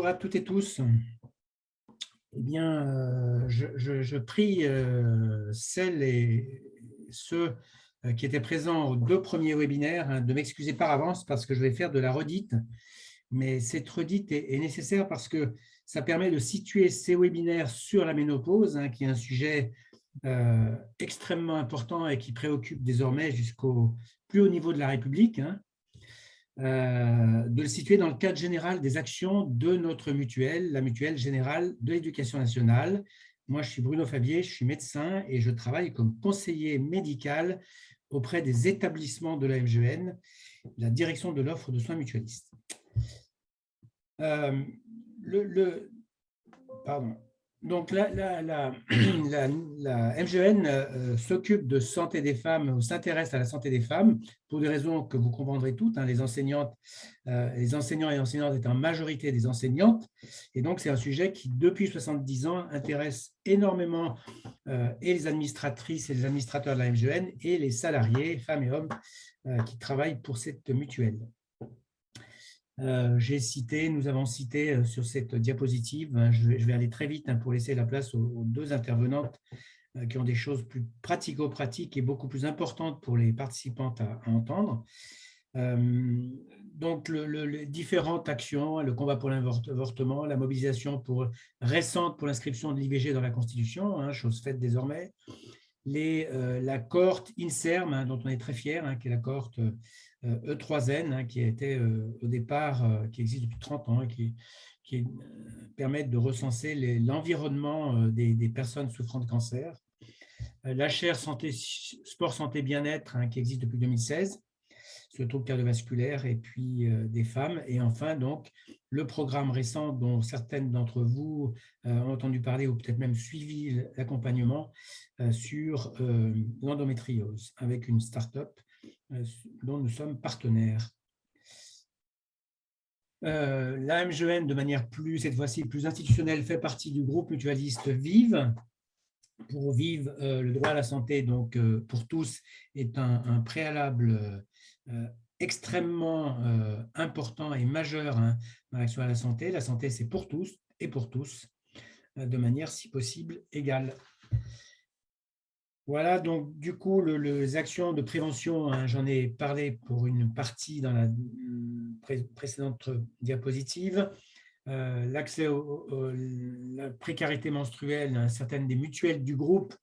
à toutes et tous. Eh bien, je prie celles et ceux qui étaient présents aux 2 premiers webinaires de m'excuser par avance parce que je vais faire de la redite. Mais cette redite est nécessaire parce que ça permet de situer ces webinaires sur la ménopause, qui est un sujet extrêmement important et qui préoccupe désormais jusqu'au plus haut niveau de la République. De le situer dans le cadre général des actions de notre mutuelle, la mutuelle générale de l'éducation nationale. Moi, je suis Bruno Fabier, je suis médecin et je travaille comme conseiller médical auprès des établissements de la MGN, la direction de l'offre de soins mutualistes. Pardon. Donc, la MGN s'occupe de santé des femmes, ou s'intéresse à la santé des femmes pour des raisons que vous comprendrez toutes. Les enseignants et enseignantes étant en majorité des enseignantes. Et donc, c'est un sujet qui, depuis 70 ans, intéresse énormément et les administratrices et les administrateurs de la MGN et les salariés, femmes et hommes, qui travaillent pour cette mutuelle. Nous avons cité sur cette diapositive, je vais aller très vite pour laisser la place aux 2 intervenantes qui ont des choses plus pratico-pratiques et beaucoup plus importantes pour les participantes à entendre. Donc, les différentes actions, le combat pour l'avortement, la mobilisation récente pour l'inscription de l'IVG dans la Constitution, chose faite désormais, la cohorte INSERM, dont on est très fier, qui est la cohorte E3N, qui était au départ, qui existe depuis 30 ans, qui permettent de recenser l'environnement des personnes souffrant de cancer. La chaire sport, santé, bien-être, qui existe depuis 2016, sur le trouble cardiovasculaire et puis des femmes. Et enfin, donc, le programme récent dont certaines d'entre vous ont entendu parler ou peut-être même suivi l'accompagnement sur l'endométriose avec une start-up dont nous sommes partenaires. La MGN, de manière cette fois-ci plus institutionnelle, fait partie du groupe mutualiste VIVE. Pour VIVE, le droit à la santé, donc pour tous, est un préalable extrêmement important et majeur dans l'action à la santé. La santé, c'est pour tous et pour tous, de manière, si possible, égale. Voilà, donc du coup, les actions de prévention, j'en ai parlé pour une partie dans la précédente diapositive. L'accès à la précarité menstruelle, certaines des mutuelles du groupe,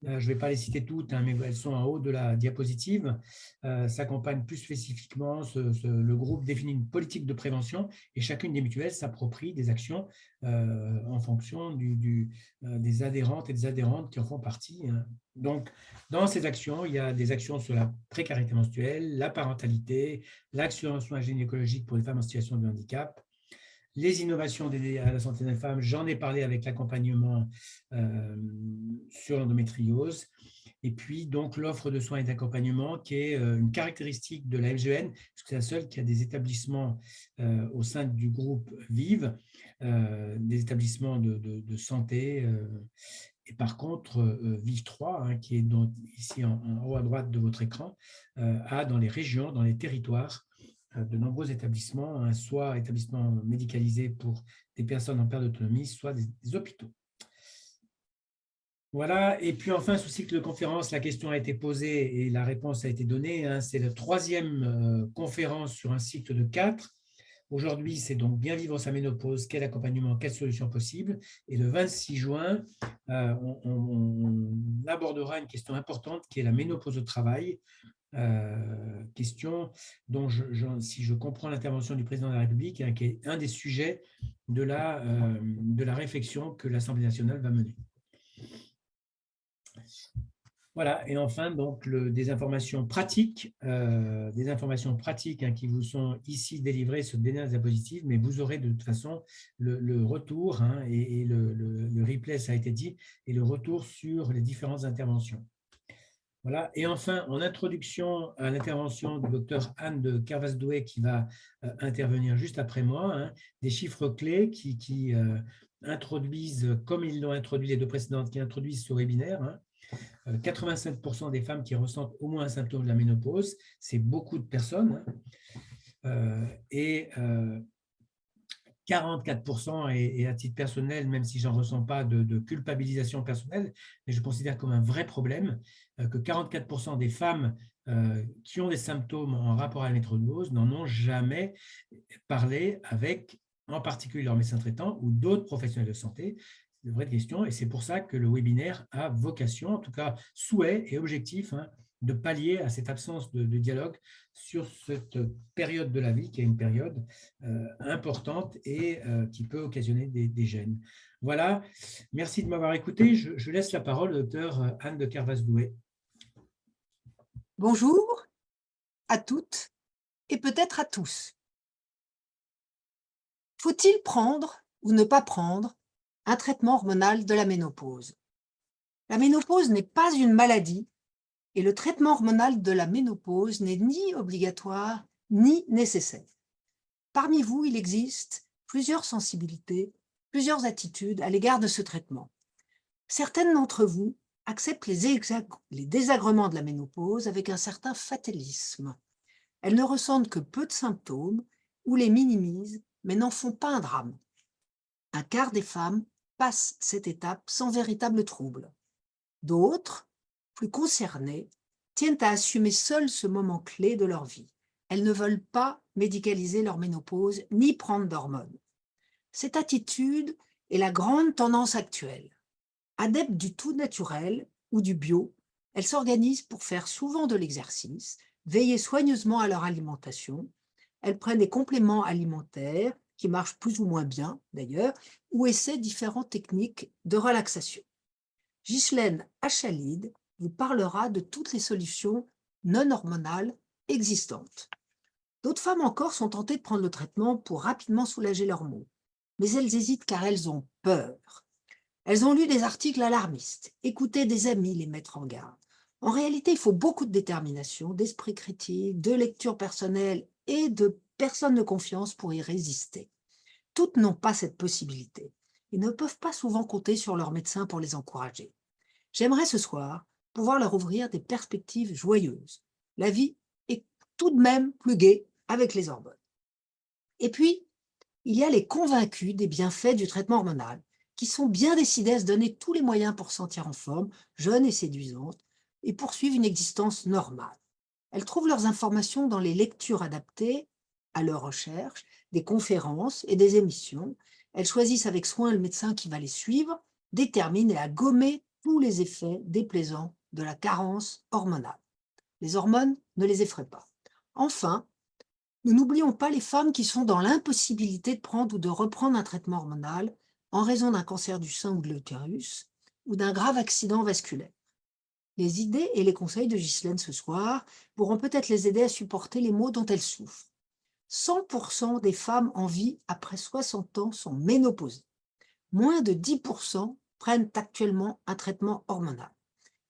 je ne vais pas les citer toutes, mais elles sont en haut de la diapositive, s'accompagnent plus spécifiquement. Le groupe définit une politique de prévention et chacune des mutuelles s'approprie des actions en fonction des adhérentes et des adhérentes qui en font partie. Donc, dans ces actions, il y a des actions sur la précarité menstruelle, la parentalité, l'action en soins gynécologiques pour les femmes en situation de handicap, les innovations dédiées à la santé des femmes, j'en ai parlé avec l'accompagnement sur l'endométriose. Et puis, donc, l'offre de soins et d'accompagnement qui est une caractéristique de la MGN, parce que c'est la seule qui a des établissements au sein du groupe VIVE, des établissements de santé. Et par contre, VIVE 3, qui est donc ici en haut à droite de votre écran, a dans les régions, dans les territoires, de nombreux établissements, soit établissements médicalisés pour des personnes en perte d'autonomie, soit des hôpitaux. Voilà, et puis enfin, sous cycle de conférence, la question a été posée et la réponse a été donnée. C'est la 3e conférence sur un cycle de 4. Aujourd'hui, c'est donc bien vivre sa ménopause, quel accompagnement, quelles solutions possibles. Et le 26 juin, on abordera une question importante qui est la ménopause au travail. Question dont, si je comprends l'intervention du président de la République, qui est un des sujets de la réflexion que l'Assemblée nationale va mener. Voilà, et enfin, donc, des informations pratiques qui vous sont ici délivrées sur des diapositives, mais vous aurez de toute façon le retour, et le replay, ça a été dit, et le retour sur les différentes interventions. Voilà. Et enfin, en introduction à l'intervention du docteur Anne de Kervasdoué qui va intervenir juste après moi, des chiffres clés qui introduisent, comme ils l'ont introduit les 2 précédentes, qui introduisent ce webinaire. 85% des femmes qui ressentent au moins un symptôme de la ménopause, c'est beaucoup de personnes. Et 44%, et à titre personnel, même si j'en ressens pas de culpabilisation personnelle, mais je considère comme un vrai problème que 44% des femmes qui ont des symptômes en rapport à la métronidose n'en ont jamais parlé avec, en particulier, leur médecin traitant ou d'autres professionnels de santé. C'est une vraie question, et c'est pour ça que le webinaire a vocation, en tout cas souhait et objectif, de pallier à cette absence de dialogue sur cette période de la vie, qui est une période importante et qui peut occasionner des gènes. Voilà, merci de m'avoir écouté. Je laisse la parole au docteur Anne de Kervas-Doué. Bonjour à toutes et peut-être à tous. Faut-il prendre ou ne pas prendre un traitement hormonal de la ménopause? La ménopause n'est pas une maladie et le traitement hormonal de la ménopause n'est ni obligatoire ni nécessaire. Parmi vous, il existe plusieurs sensibilités, plusieurs attitudes à l'égard de ce traitement. Certaines d'entre vous acceptent les désagréments de la ménopause avec un certain fatalisme. Elles ne ressentent que peu de symptômes ou les minimisent, mais n'en font pas un drame. Un quart des femmes passent cette étape sans véritable trouble. D'autres, plus concernées, tiennent à assumer seules ce moment clé de leur vie. Elles ne veulent pas médicaliser leur ménopause ni prendre d'hormones. Cette attitude est la grande tendance actuelle. Adeptes du tout naturel ou du bio, elles s'organisent pour faire souvent de l'exercice, veiller soigneusement à leur alimentation. Elles prennent des compléments alimentaires qui marchent plus ou moins bien d'ailleurs, ou essaient différentes techniques de relaxation. Ghislaine Achalide vous parlera de toutes les solutions non hormonales existantes. D'autres femmes encore sont tentées de prendre le traitement pour rapidement soulager leurs maux, mais elles hésitent car elles ont peur. Elles ont lu des articles alarmistes, écouté des amis les mettre en garde. En réalité, il faut beaucoup de détermination, d'esprit critique, de lecture personnelle et de personnes de confiance pour y résister. Toutes n'ont pas cette possibilité et ne peuvent pas souvent compter sur leur médecin pour les encourager. J'aimerais ce soir pouvoir leur ouvrir des perspectives joyeuses. La vie est tout de même plus gaie avec les hormones. Et puis, il y a les convaincus des bienfaits du traitement hormonal, qui sont bien décidés à se donner tous les moyens pour se sentir en forme, jeune et séduisante, et poursuivre une existence normale. Elles trouvent leurs informations dans les lectures adaptées à leurs recherches, des conférences et des émissions. Elles choisissent avec soin le médecin qui va les suivre, déterminent à gommer tous les effets déplaisants de la carence hormonale. Les hormones ne les effraient pas. Enfin, nous n'oublions pas les femmes qui sont dans l'impossibilité de prendre ou de reprendre un traitement hormonal en raison d'un cancer du sein ou de l'utérus ou d'un grave accident vasculaire. Les idées et les conseils de Ghislaine ce soir pourront peut-être les aider à supporter les maux dont elles souffrent. 100% des femmes en vie après 60 ans sont ménopausées. Moins de 10% prennent actuellement un traitement hormonal.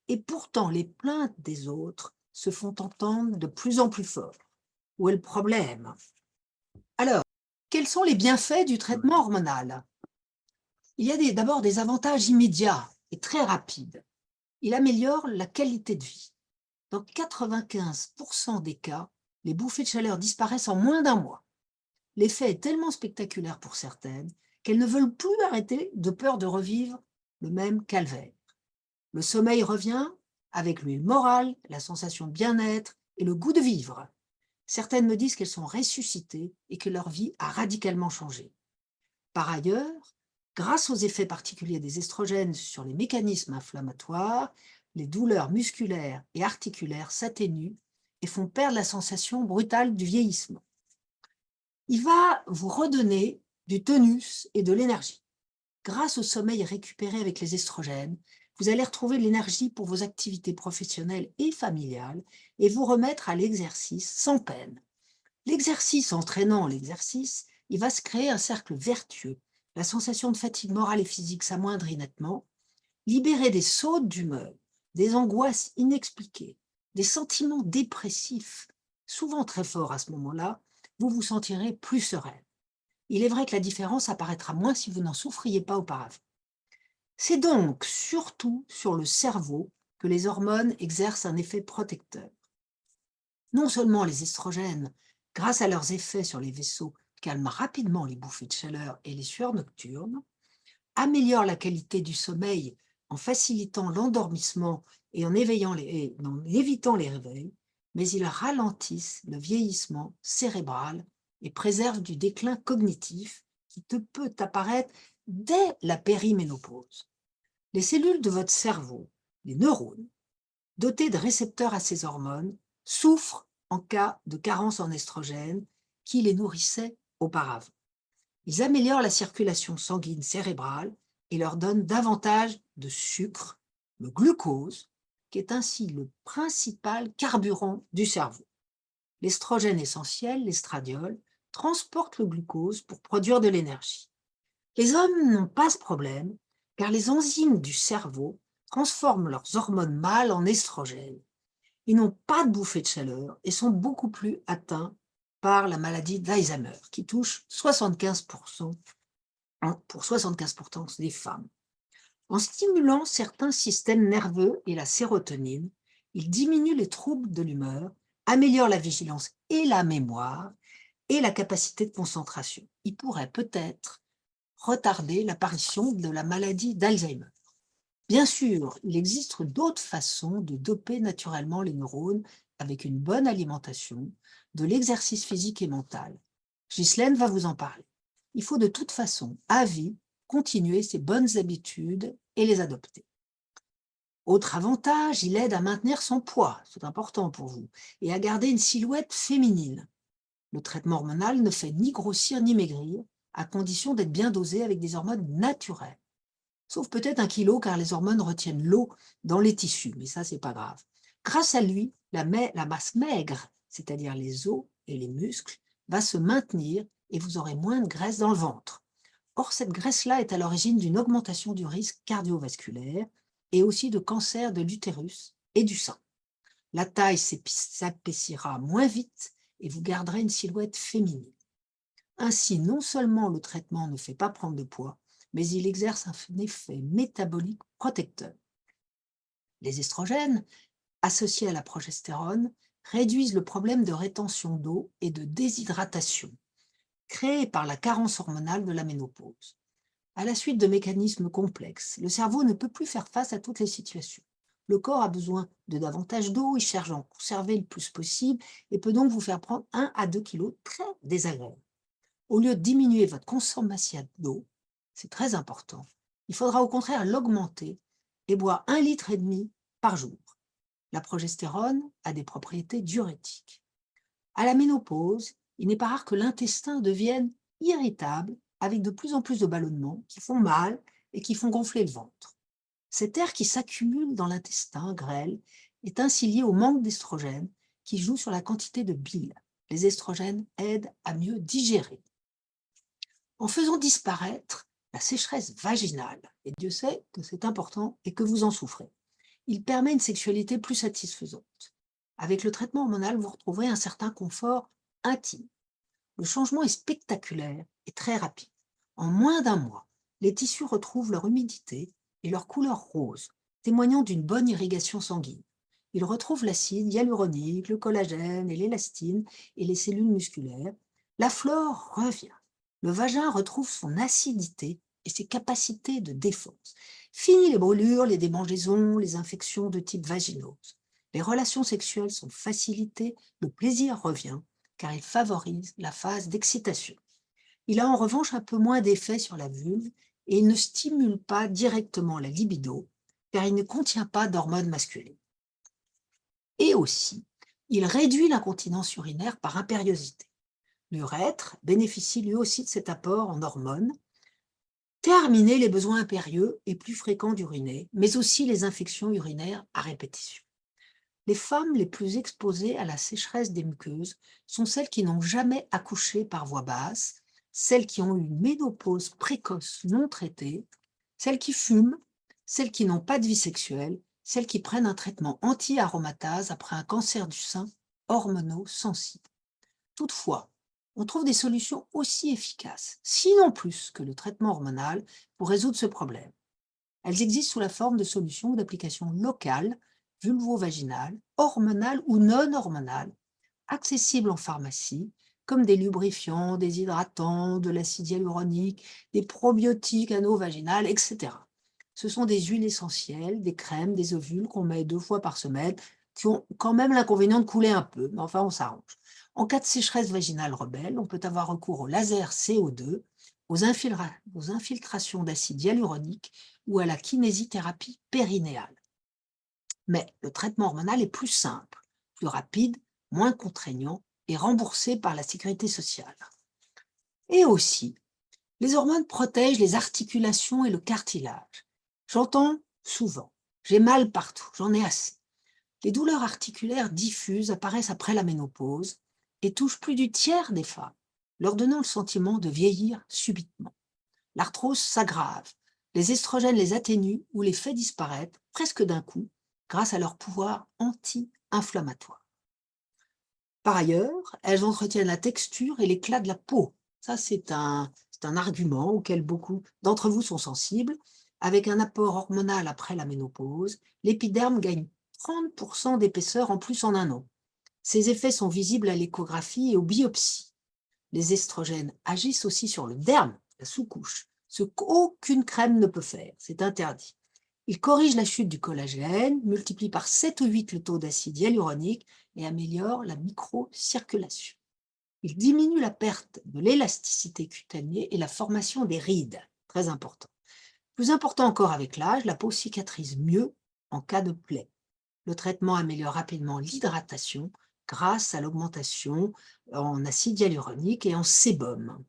Et pourtant, les plaintes des autres se font entendre de plus en plus fort. Où est le problème? Alors, quels sont les bienfaits du traitement hormonal? Il y a d'abord des avantages immédiats et très rapides. Il améliore la qualité de vie. Dans 95% des cas, les bouffées de chaleur disparaissent en moins d'un mois. L'effet est tellement spectaculaire pour certaines qu'elles ne veulent plus arrêter de peur de revivre le même calvaire. Le sommeil revient, avec lui le moral, la sensation de bien-être et le goût de vivre. Certaines me disent qu'elles sont ressuscitées et que leur vie a radicalement changé. Par ailleurs, grâce aux effets particuliers des estrogènes sur les mécanismes inflammatoires, les douleurs musculaires et articulaires s'atténuent et font perdre la sensation brutale du vieillissement. Il va vous redonner du tonus et de l'énergie. Grâce au sommeil récupéré avec les estrogènes, vous allez retrouver de l'énergie pour vos activités professionnelles et familiales et vous remettre à l'exercice sans peine. L'exercice entraînant l'exercice, il va se créer un cercle vertueux. La sensation de fatigue morale et physique s'amoindrit nettement. Libérer des sautes d'humeur, des angoisses inexpliquées, des sentiments dépressifs, souvent très forts à ce moment-là, vous vous sentirez plus sereine. Il est vrai que la différence apparaîtra moins si vous n'en souffriez pas auparavant. C'est donc surtout sur le cerveau que les hormones exercent un effet protecteur. Non seulement les estrogènes, grâce à leurs effets sur les vaisseaux, calme rapidement les bouffées de chaleur et les sueurs nocturnes, améliore la qualité du sommeil en facilitant l'endormissement et en évitant les réveils, mais ils ralentissent le vieillissement cérébral et préservent du déclin cognitif qui peut apparaître dès la périménopause. Les cellules de votre cerveau, les neurones, dotés de récepteurs à ces hormones, souffrent en cas de carence en estrogène qui les nourrissait auparavant. Ils améliorent la circulation sanguine cérébrale et leur donnent davantage de sucre, le glucose, qui est ainsi le principal carburant du cerveau. L'estrogène essentiel, l'estradiol, transporte le glucose pour produire de l'énergie. Les hommes n'ont pas ce problème car les enzymes du cerveau transforment leurs hormones mâles en estrogènes. Ils n'ont pas de bouffée de chaleur et sont beaucoup plus atteints par la maladie d'Alzheimer qui touche 75% pour 75% des femmes. En stimulant certains systèmes nerveux et la sérotonine, il diminue les troubles de l'humeur, améliore la vigilance et la mémoire et la capacité de concentration. Il pourrait peut-être retarder l'apparition de la maladie d'Alzheimer. Bien sûr, il existe d'autres façons de doper naturellement les neurones avec une bonne alimentation, de l'exercice physique et mental. Ghislaine va vous en parler. Il faut de toute façon, à vie, continuer ces bonnes habitudes et les adopter. Autre avantage, il aide à maintenir son poids, c'est important pour vous, et à garder une silhouette féminine. Le traitement hormonal ne fait ni grossir ni maigrir, à condition d'être bien dosé avec des hormones naturelles. Sauf peut-être 1 kilo, car les hormones retiennent l'eau dans les tissus, mais ça, c'est pas grave. Grâce à lui, la masse maigre, c'est-à-dire les os et les muscles, va se maintenir et vous aurez moins de graisse dans le ventre. Or, cette graisse-là est à l'origine d'une augmentation du risque cardiovasculaire et aussi de cancer de l'utérus et du sein. La taille s'épaissira moins vite et vous garderez une silhouette féminine. Ainsi, non seulement le traitement ne fait pas prendre de poids, mais il exerce un effet métabolique protecteur. Les estrogènes, associés à la progestérone, réduisent le problème de rétention d'eau et de déshydratation, créé par la carence hormonale de la ménopause. À la suite de mécanismes complexes, le cerveau ne peut plus faire face à toutes les situations. Le corps a besoin de davantage d'eau, il cherche à en conserver le plus possible et peut donc vous faire prendre 1 à 2 kilos très désagréables. Au lieu de diminuer votre consommation d'eau, c'est très important, il faudra au contraire l'augmenter et boire 1,5 litre par jour. La progestérone a des propriétés diurétiques. À la ménopause, il n'est pas rare que l'intestin devienne irritable avec de plus en plus de ballonnements qui font mal et qui font gonfler le ventre. Cet air qui s'accumule dans l'intestin grêle est ainsi lié au manque d'estrogène qui joue sur la quantité de bile. Les estrogènes aident à mieux digérer. En faisant disparaître la sécheresse vaginale, et Dieu sait que c'est important et que vous en souffrez, il permet une sexualité plus satisfaisante. Avec le traitement hormonal, vous retrouverez un certain confort intime. Le changement est spectaculaire et très rapide. En moins d'1 mois, les tissus retrouvent leur humidité et leur couleur rose, témoignant d'une bonne irrigation sanguine. Ils retrouvent l'acide hyaluronique, le collagène et l'élastine et les cellules musculaires. La flore revient. Le vagin retrouve son acidité et ses capacités de défense. Fini les brûlures, les démangeaisons, les infections de type vaginose. Les relations sexuelles sont facilitées, le plaisir revient, car il favorise la phase d'excitation. Il a en revanche un peu moins d'effet sur la vulve et il ne stimule pas directement la libido, car il ne contient pas d'hormones masculines. Et aussi, il réduit l'incontinence urinaire par impériosité. L'urètre bénéficie lui aussi de cet apport en hormones. Terminer les besoins impérieux et plus fréquents d'uriner, mais aussi les infections urinaires à répétition. Les femmes les plus exposées à la sécheresse des muqueuses sont celles qui n'ont jamais accouché par voie basse, celles qui ont eu une ménopause précoce non traitée, celles qui fument, celles qui n'ont pas de vie sexuelle, celles qui prennent un traitement anti-aromatase après un cancer du sein hormonosensible. Toutefois, on trouve des solutions aussi efficaces, sinon plus que le traitement hormonal, pour résoudre ce problème. Elles existent sous la forme de solutions ou d'applications locales, vulvo-vaginales, hormonales ou non hormonales, accessibles en pharmacie, comme des lubrifiants, des hydratants, de l'acide hyaluronique, des probiotiques ano-vaginales, etc. Ce sont des huiles essentielles, des crèmes, des ovules qu'on met 2 fois par semaine, qui ont quand même l'inconvénient de couler un peu, mais enfin on s'arrange. En cas de sécheresse vaginale rebelle, on peut avoir recours au laser CO2, aux infiltrations d'acide hyaluronique ou à la kinésithérapie périnéale. Mais le traitement hormonal est plus simple, plus rapide, moins contraignant et remboursé par la sécurité sociale. Et aussi, les hormones protègent les articulations et le cartilage. J'entends souvent, j'ai mal partout, j'en ai assez. Les douleurs articulaires diffuses apparaissent après la ménopause et touchent plus du tiers des femmes, leur donnant le sentiment de vieillir subitement. L'arthrose s'aggrave, les estrogènes les atténuent ou les fait disparaître presque d'un coup grâce à leur pouvoir anti-inflammatoire. Par ailleurs, elles entretiennent la texture et l'éclat de la peau. Ça, c'est un argument auquel beaucoup d'entre vous sont sensibles. Avec un apport hormonal après la ménopause, l'épiderme gagne 30% d'épaisseur en plus en un an. Ces effets sont visibles à l'échographie et aux biopsies. Les estrogènes agissent aussi sur le derme, la sous-couche, ce qu'aucune crème ne peut faire, c'est interdit. Ils corrigent la chute du collagène, multiplient par 7 ou 8 le taux d'acide hyaluronique et améliorent la microcirculation. Ils diminuent la perte de l'élasticité cutanée et la formation des rides, très important. Plus important encore avec l'âge, la peau cicatrise mieux en cas de plaie. Le traitement améliore rapidement l'hydratation grâce à l'augmentation en acide hyaluronique et en sébum.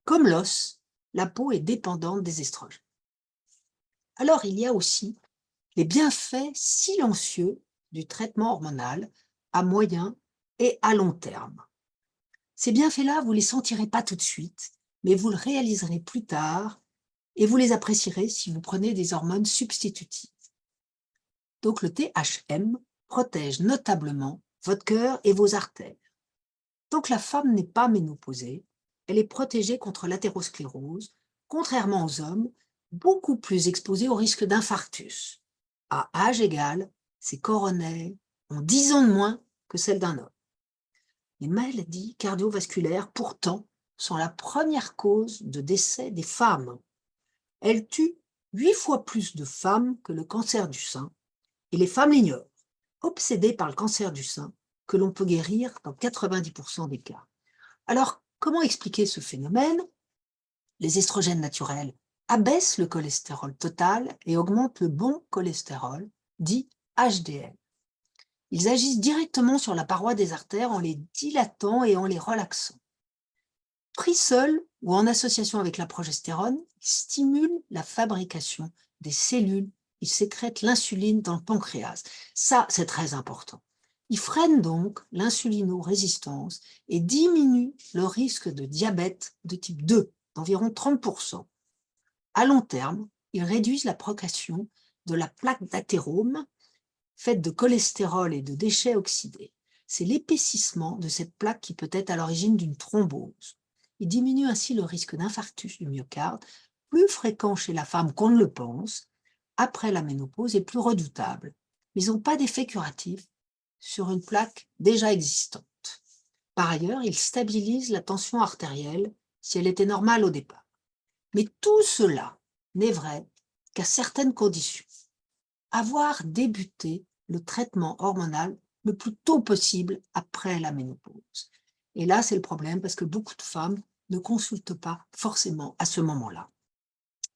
Comme l'os, la peau est dépendante des estrogènes. Alors, il y a aussi les bienfaits silencieux du traitement hormonal à moyen et à long terme. Ces bienfaits-là, vous ne les sentirez pas tout de suite, mais vous le réaliserez plus tard et vous les apprécierez si vous prenez des hormones substitutives. Donc le THM protège notablement votre cœur et vos artères. Tant que la femme n'est pas ménopausée, elle est protégée contre l'athérosclérose, contrairement aux hommes, beaucoup plus exposés au risque d'infarctus. À âge égal, ses coronaires ont 10 ans de moins que celles d'un homme. Les maladies cardiovasculaires, pourtant, sont la première cause de décès des femmes. Elles tuent 8 fois plus de femmes que le cancer du sein, et les femmes l'ignorent, obsédées par le cancer du sein, que l'on peut guérir dans 90% des cas. Alors, comment expliquer ce phénomène? Les estrogènes naturels abaissent le cholestérol total et augmentent le bon cholestérol, dit HDL. Ils agissent directement sur la paroi des artères en les dilatant et en les relaxant. Pris seul ou en association avec la progestérone, ils stimulent la fabrication des cellules, ils sécrètent l'insuline dans le pancréas. Ça, c'est très important. Ils freinent donc l'insulinorésistance et diminuent le risque de diabète de type 2 d'environ 30%. À long terme, ils réduisent la progression de la plaque d'athérome, faite de cholestérol et de déchets oxydés. C'est l'épaississement de cette plaque qui peut être à l'origine d'une thrombose. Il diminue ainsi le risque d'infarctus du myocarde, plus fréquent chez la femme qu'on ne le pense, après la ménopause et plus redoutable. Mais ils n'ont pas d'effet curatif sur une plaque déjà existante. Par ailleurs, ils stabilisent la tension artérielle si elle était normale au départ. Mais tout cela n'est vrai qu'à certaines conditions. Avoir débuté le traitement hormonal le plus tôt possible après la ménopause. Et là, c'est le problème parce que beaucoup de femmes ne consultent pas forcément à ce moment-là.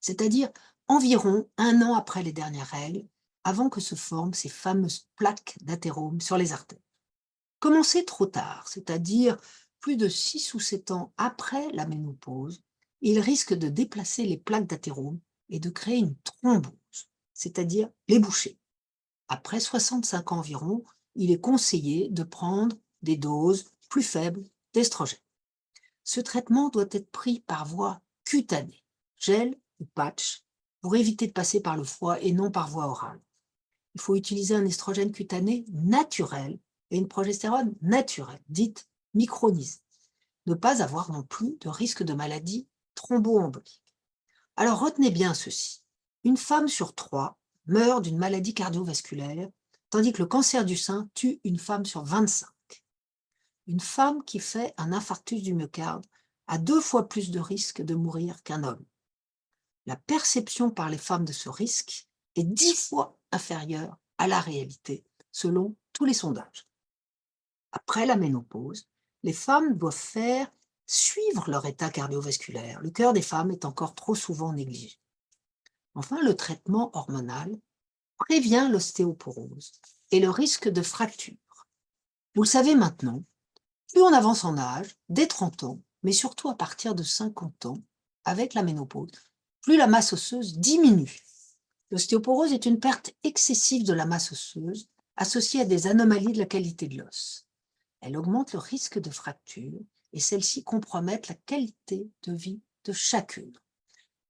C'est-à-dire environ 1 an après les dernières règles, avant que se forment ces fameuses plaques d'athérome sur les artères. Commencer trop tard, c'est-à-dire plus de 6 ou 7 ans après la ménopause, il risque de déplacer les plaques d'athérome et de créer une thrombose, c'est-à-dire les boucher. Après 65 ans environ, il est conseillé de prendre des doses plus faibles d'estrogène. Ce traitement doit être pris par voie cutanée, gel ou patch, pour éviter de passer par le froid et non par voie orale. Il faut utiliser un estrogène cutané naturel et une progestérone naturelle, dite micronisée. Ne pas avoir non plus de risque de maladie thromboembolique. Alors retenez bien ceci. Une femme sur 3 meurt d'une maladie cardiovasculaire, tandis que le cancer du sein tue une femme sur 25. Une femme qui fait un infarctus du myocarde a 2 fois plus de risque de mourir qu'un homme. La perception par les femmes de ce risque est 10 fois inférieure à la réalité, selon tous les sondages. Après la ménopause, les femmes doivent faire suivre leur état cardiovasculaire. Le cœur des femmes est encore trop souvent négligé. Enfin, le traitement hormonal prévient l'ostéoporose et le risque de fracture. Vous le savez maintenant, plus on avance en âge, dès 30 ans, mais surtout à partir de 50 ans, avec la ménopause, plus la masse osseuse diminue. L'ostéoporose est une perte excessive de la masse osseuse associée à des anomalies de la qualité de l'os. Elle augmente le risque de fracture et celles-ci compromettent la qualité de vie de chacune.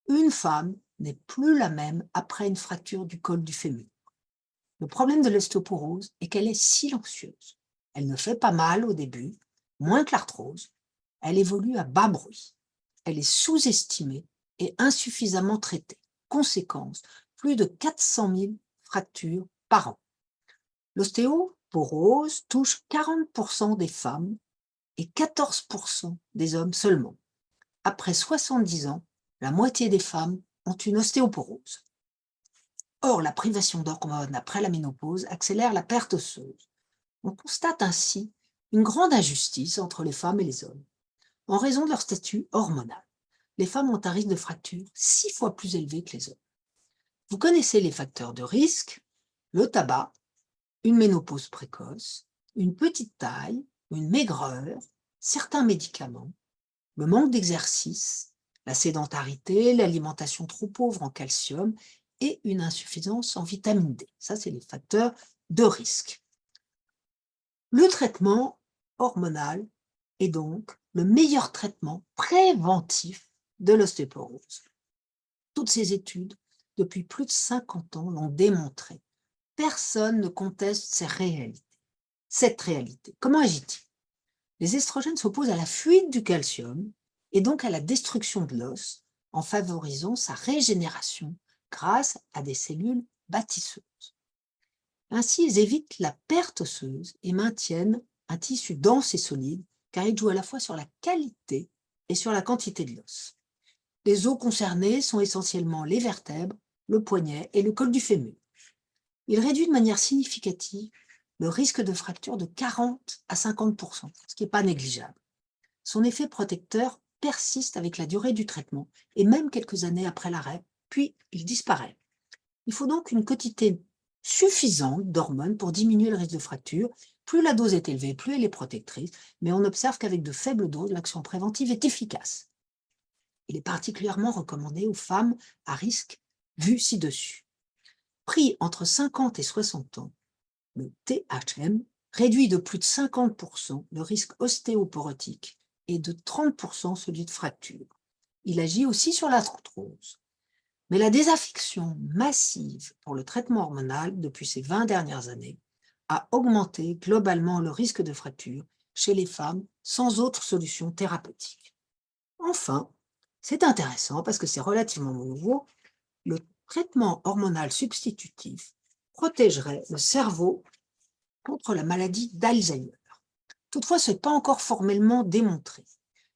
Une femme n'est plus la même après une fracture du col du fémur. Le problème de l'ostéoporose est qu'elle est silencieuse. Elle ne fait pas mal au début, moins que l'arthrose. Elle évolue à bas bruit. Elle est sous-estimée et insuffisamment traitée. Conséquence, plus de 400 000 fractures par an. L'ostéoporose touche 40% des femmes et 14% des hommes seulement. Après 70 ans, la moitié des femmes ont une ostéoporose. Or, la privation d'hormones après la ménopause accélère la perte osseuse. On constate ainsi une grande injustice entre les femmes et les hommes, en raison de leur statut hormonal. Les femmes ont un risque de fracture 6 fois plus élevé que les hommes. Vous connaissez les facteurs de risque, le tabac, une ménopause précoce, une petite taille, une maigreur, certains médicaments, le manque d'exercice, la sédentarité, l'alimentation trop pauvre en calcium et une insuffisance en vitamine D. Ça, c'est les facteurs de risque. Le traitement hormonal est donc le meilleur traitement préventif de l'ostéoporose. Toutes ces études, depuis plus de 50 ans, l'ont démontré. Personne ne conteste cette réalité. Comment agit-il? Les estrogènes s'opposent à la fuite du calcium et donc à la destruction de l'os en favorisant sa régénération grâce à des cellules bâtisseuses. Ainsi, ils évitent la perte osseuse et maintiennent un tissu dense et solide car ils jouent à la fois sur la qualité et sur la quantité de l'os. Les os concernés sont essentiellement les vertèbres, le poignet et le col du fémur. Il réduit de manière significative le risque de fracture de 40 à 50%, ce qui n'est pas négligeable. Son effet protecteur persiste avec la durée du traitement et même quelques années après l'arrêt, puis il disparaît. Il faut donc une quantité suffisante d'hormones pour diminuer le risque de fracture. Plus la dose est élevée, plus elle est protectrice, mais on observe qu'avec de faibles doses, l'action préventive est efficace. Il est particulièrement recommandé aux femmes à risque, vu ci-dessus. Pris entre 50 et 60 ans, le THM réduit de plus de 50% le risque ostéoporotique et de 30% celui de fracture. Il agit aussi sur l'arthrose. Mais la désaffection massive pour le traitement hormonal depuis ces 20 dernières années a augmenté globalement le risque de fracture chez les femmes sans autre solution thérapeutique. Enfin, c'est intéressant parce que c'est relativement nouveau, le traitement hormonal substitutif protégerait le cerveau contre la maladie d'Alzheimer. Toutefois, ce n'est pas encore formellement démontré.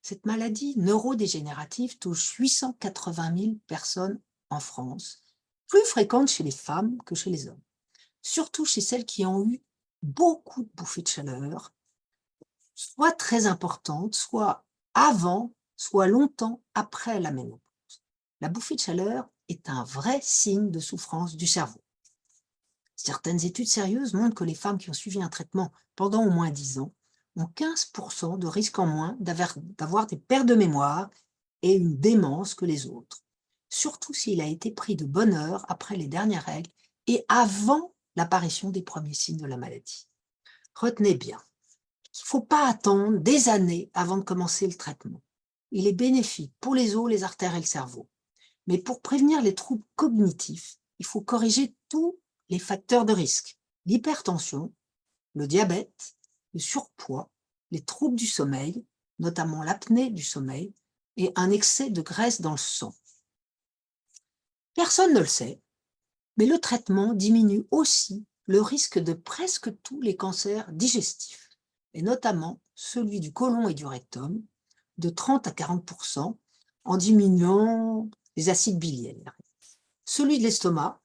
Cette maladie neurodégénérative touche 880 000 personnes en France, plus fréquente chez les femmes que chez les hommes, surtout chez celles qui ont eu beaucoup de bouffées de chaleur, soit très importantes, soit avant, soit longtemps après la ménopause. La bouffée de chaleur est un vrai signe de souffrance du cerveau. Certaines études sérieuses montrent que les femmes qui ont suivi un traitement pendant au moins 10 ans ont 15% de risque en moins d'avoir des pertes de mémoire et une démence que les autres, surtout s'il a été pris de bonne heure après les dernières règles et avant l'apparition des premiers signes de la maladie. Retenez bien, il ne faut pas attendre des années avant de commencer le traitement. Il est bénéfique pour les os, les artères et le cerveau. Mais pour prévenir les troubles cognitifs, il faut corriger tous les facteurs de risque, l'hypertension, le diabète, le surpoids, les troubles du sommeil, notamment l'apnée du sommeil, et un excès de graisse dans le sang. Personne ne le sait, mais le traitement diminue aussi le risque de presque tous les cancers digestifs. et notamment celui du côlon et du rectum, de 30 à 40% en diminuant les acides biliaires, celui de l'estomac,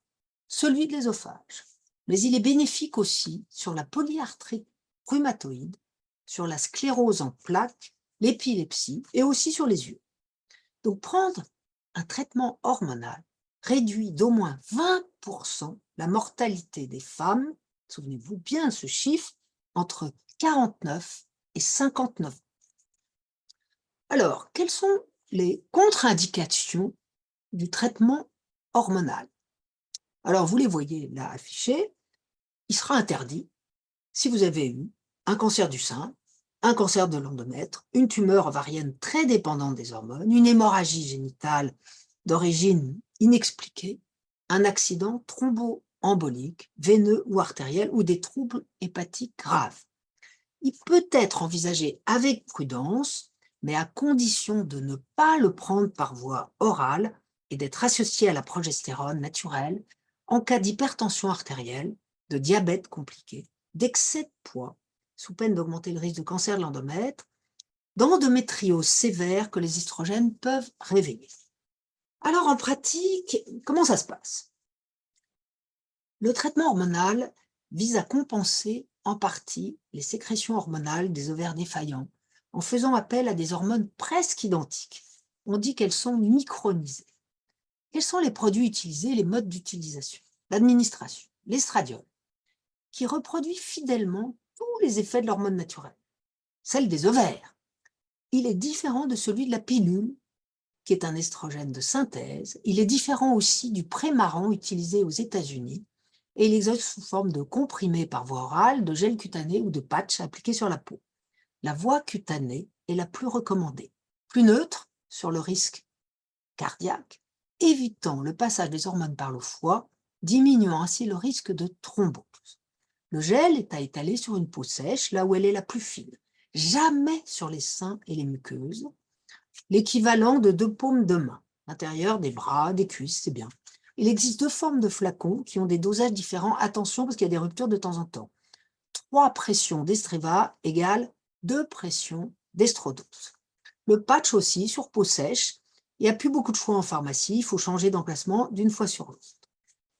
celui de l'ésophage. Mais il est bénéfique aussi sur la polyarthrite rhumatoïde, sur la sclérose en plaques, l'épilepsie et aussi sur les yeux. Donc prendre un traitement hormonal réduit d'au moins 20% la mortalité des femmes, souvenez-vous bien de ce chiffre, entre 49 et 59. Alors, quelles sont les contre-indications du traitement hormonal? Alors, vous les voyez là affichées. Il sera interdit si vous avez eu un cancer du sein, un cancer de l'endomètre, une tumeur ovarienne très dépendante des hormones, une hémorragie génitale d'origine inexpliquée, un accident thromboembolique, veineux ou artériel ou des troubles hépatiques graves. Il peut être envisagé avec prudence, mais à condition de ne pas le prendre par voie orale et d'être associé à la progestérone naturelle en cas d'hypertension artérielle, de diabète compliqué, d'excès de poids, sous peine d'augmenter le risque de cancer de l'endomètre, d'endométriose sévère que les oestrogènes peuvent réveiller. Alors en pratique, comment ça se passe? Le traitement hormonal vise à compenser en partie les sécrétions hormonales des ovaires défaillants en faisant appel à des hormones presque identiques. On dit qu'elles sont micronisées. Quels sont les produits utilisés et les modes d'utilisation? L'administration, l'estradiol, qui reproduit fidèlement tous les effets de l'hormone naturelle. Celle des ovaires. Il est différent de celui de la pilule, qui est un estrogène de synthèse. Il est différent aussi du Premaran utilisé aux États-Unis et il existe sous forme de comprimés par voie orale, de gel cutané ou de patch appliqué sur la peau. La voie cutanée est la plus recommandée, plus neutre sur le risque cardiaque, évitant le passage des hormones par le foie, diminuant ainsi le risque de thrombose. Le gel est à étaler sur une peau sèche, là où elle est la plus fine, jamais sur les seins et les muqueuses, l'équivalent de 2 paumes de main, l'intérieur des bras, des cuisses, c'est bien. Il existe 2 formes de flacons qui ont des dosages différents. Attention, parce qu'il y a des ruptures de temps en temps. 3 pressions d'Estreva égale 2 pressions d'Estrodose. Le patch aussi, sur peau sèche. Il n'y a plus beaucoup de choix en pharmacie. Il faut changer d'emplacement d'une fois sur l'autre.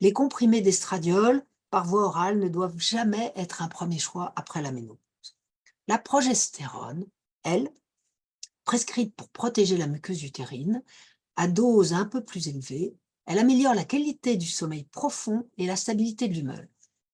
Les comprimés d'estradiol par voie orale ne doivent jamais être un premier choix après la ménopause. La progestérone, elle, prescrite pour protéger la muqueuse utérine, à dose un peu plus élevée, elle améliore la qualité du sommeil profond et la stabilité de l'humeur.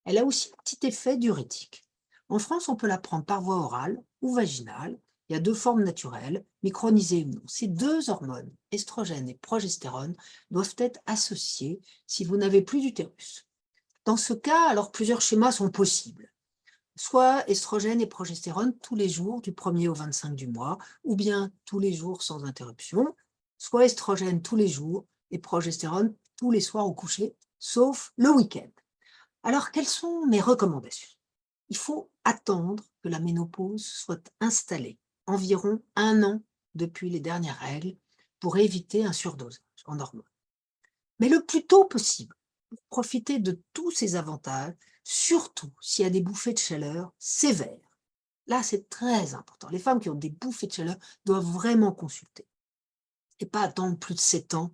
Elle a aussi un petit effet diurétique. En France, on peut la prendre par voie orale ou vaginale. Il y a 2 formes naturelles, micronisées ou non. Ces 2 hormones, estrogène et progestérone, doivent être associées si vous n'avez plus d'utérus. Dans ce cas, alors plusieurs schémas sont possibles. Soit estrogène et progestérone tous les jours du 1er au 25 du mois, ou bien tous les jours sans interruption, soit estrogène tous les jours et progestérone tous les soirs au coucher, sauf le week-end. Alors, quelles sont mes recommandations? Il faut attendre que la ménopause soit installée, environ 1 an depuis les dernières règles, pour éviter un surdosage en hormones. Mais le plus tôt possible, pour profiter de tous ces avantages, surtout s'il y a des bouffées de chaleur sévères. Là, c'est très important. Les femmes qui ont des bouffées de chaleur doivent vraiment consulter et pas attendre plus de 7 ans,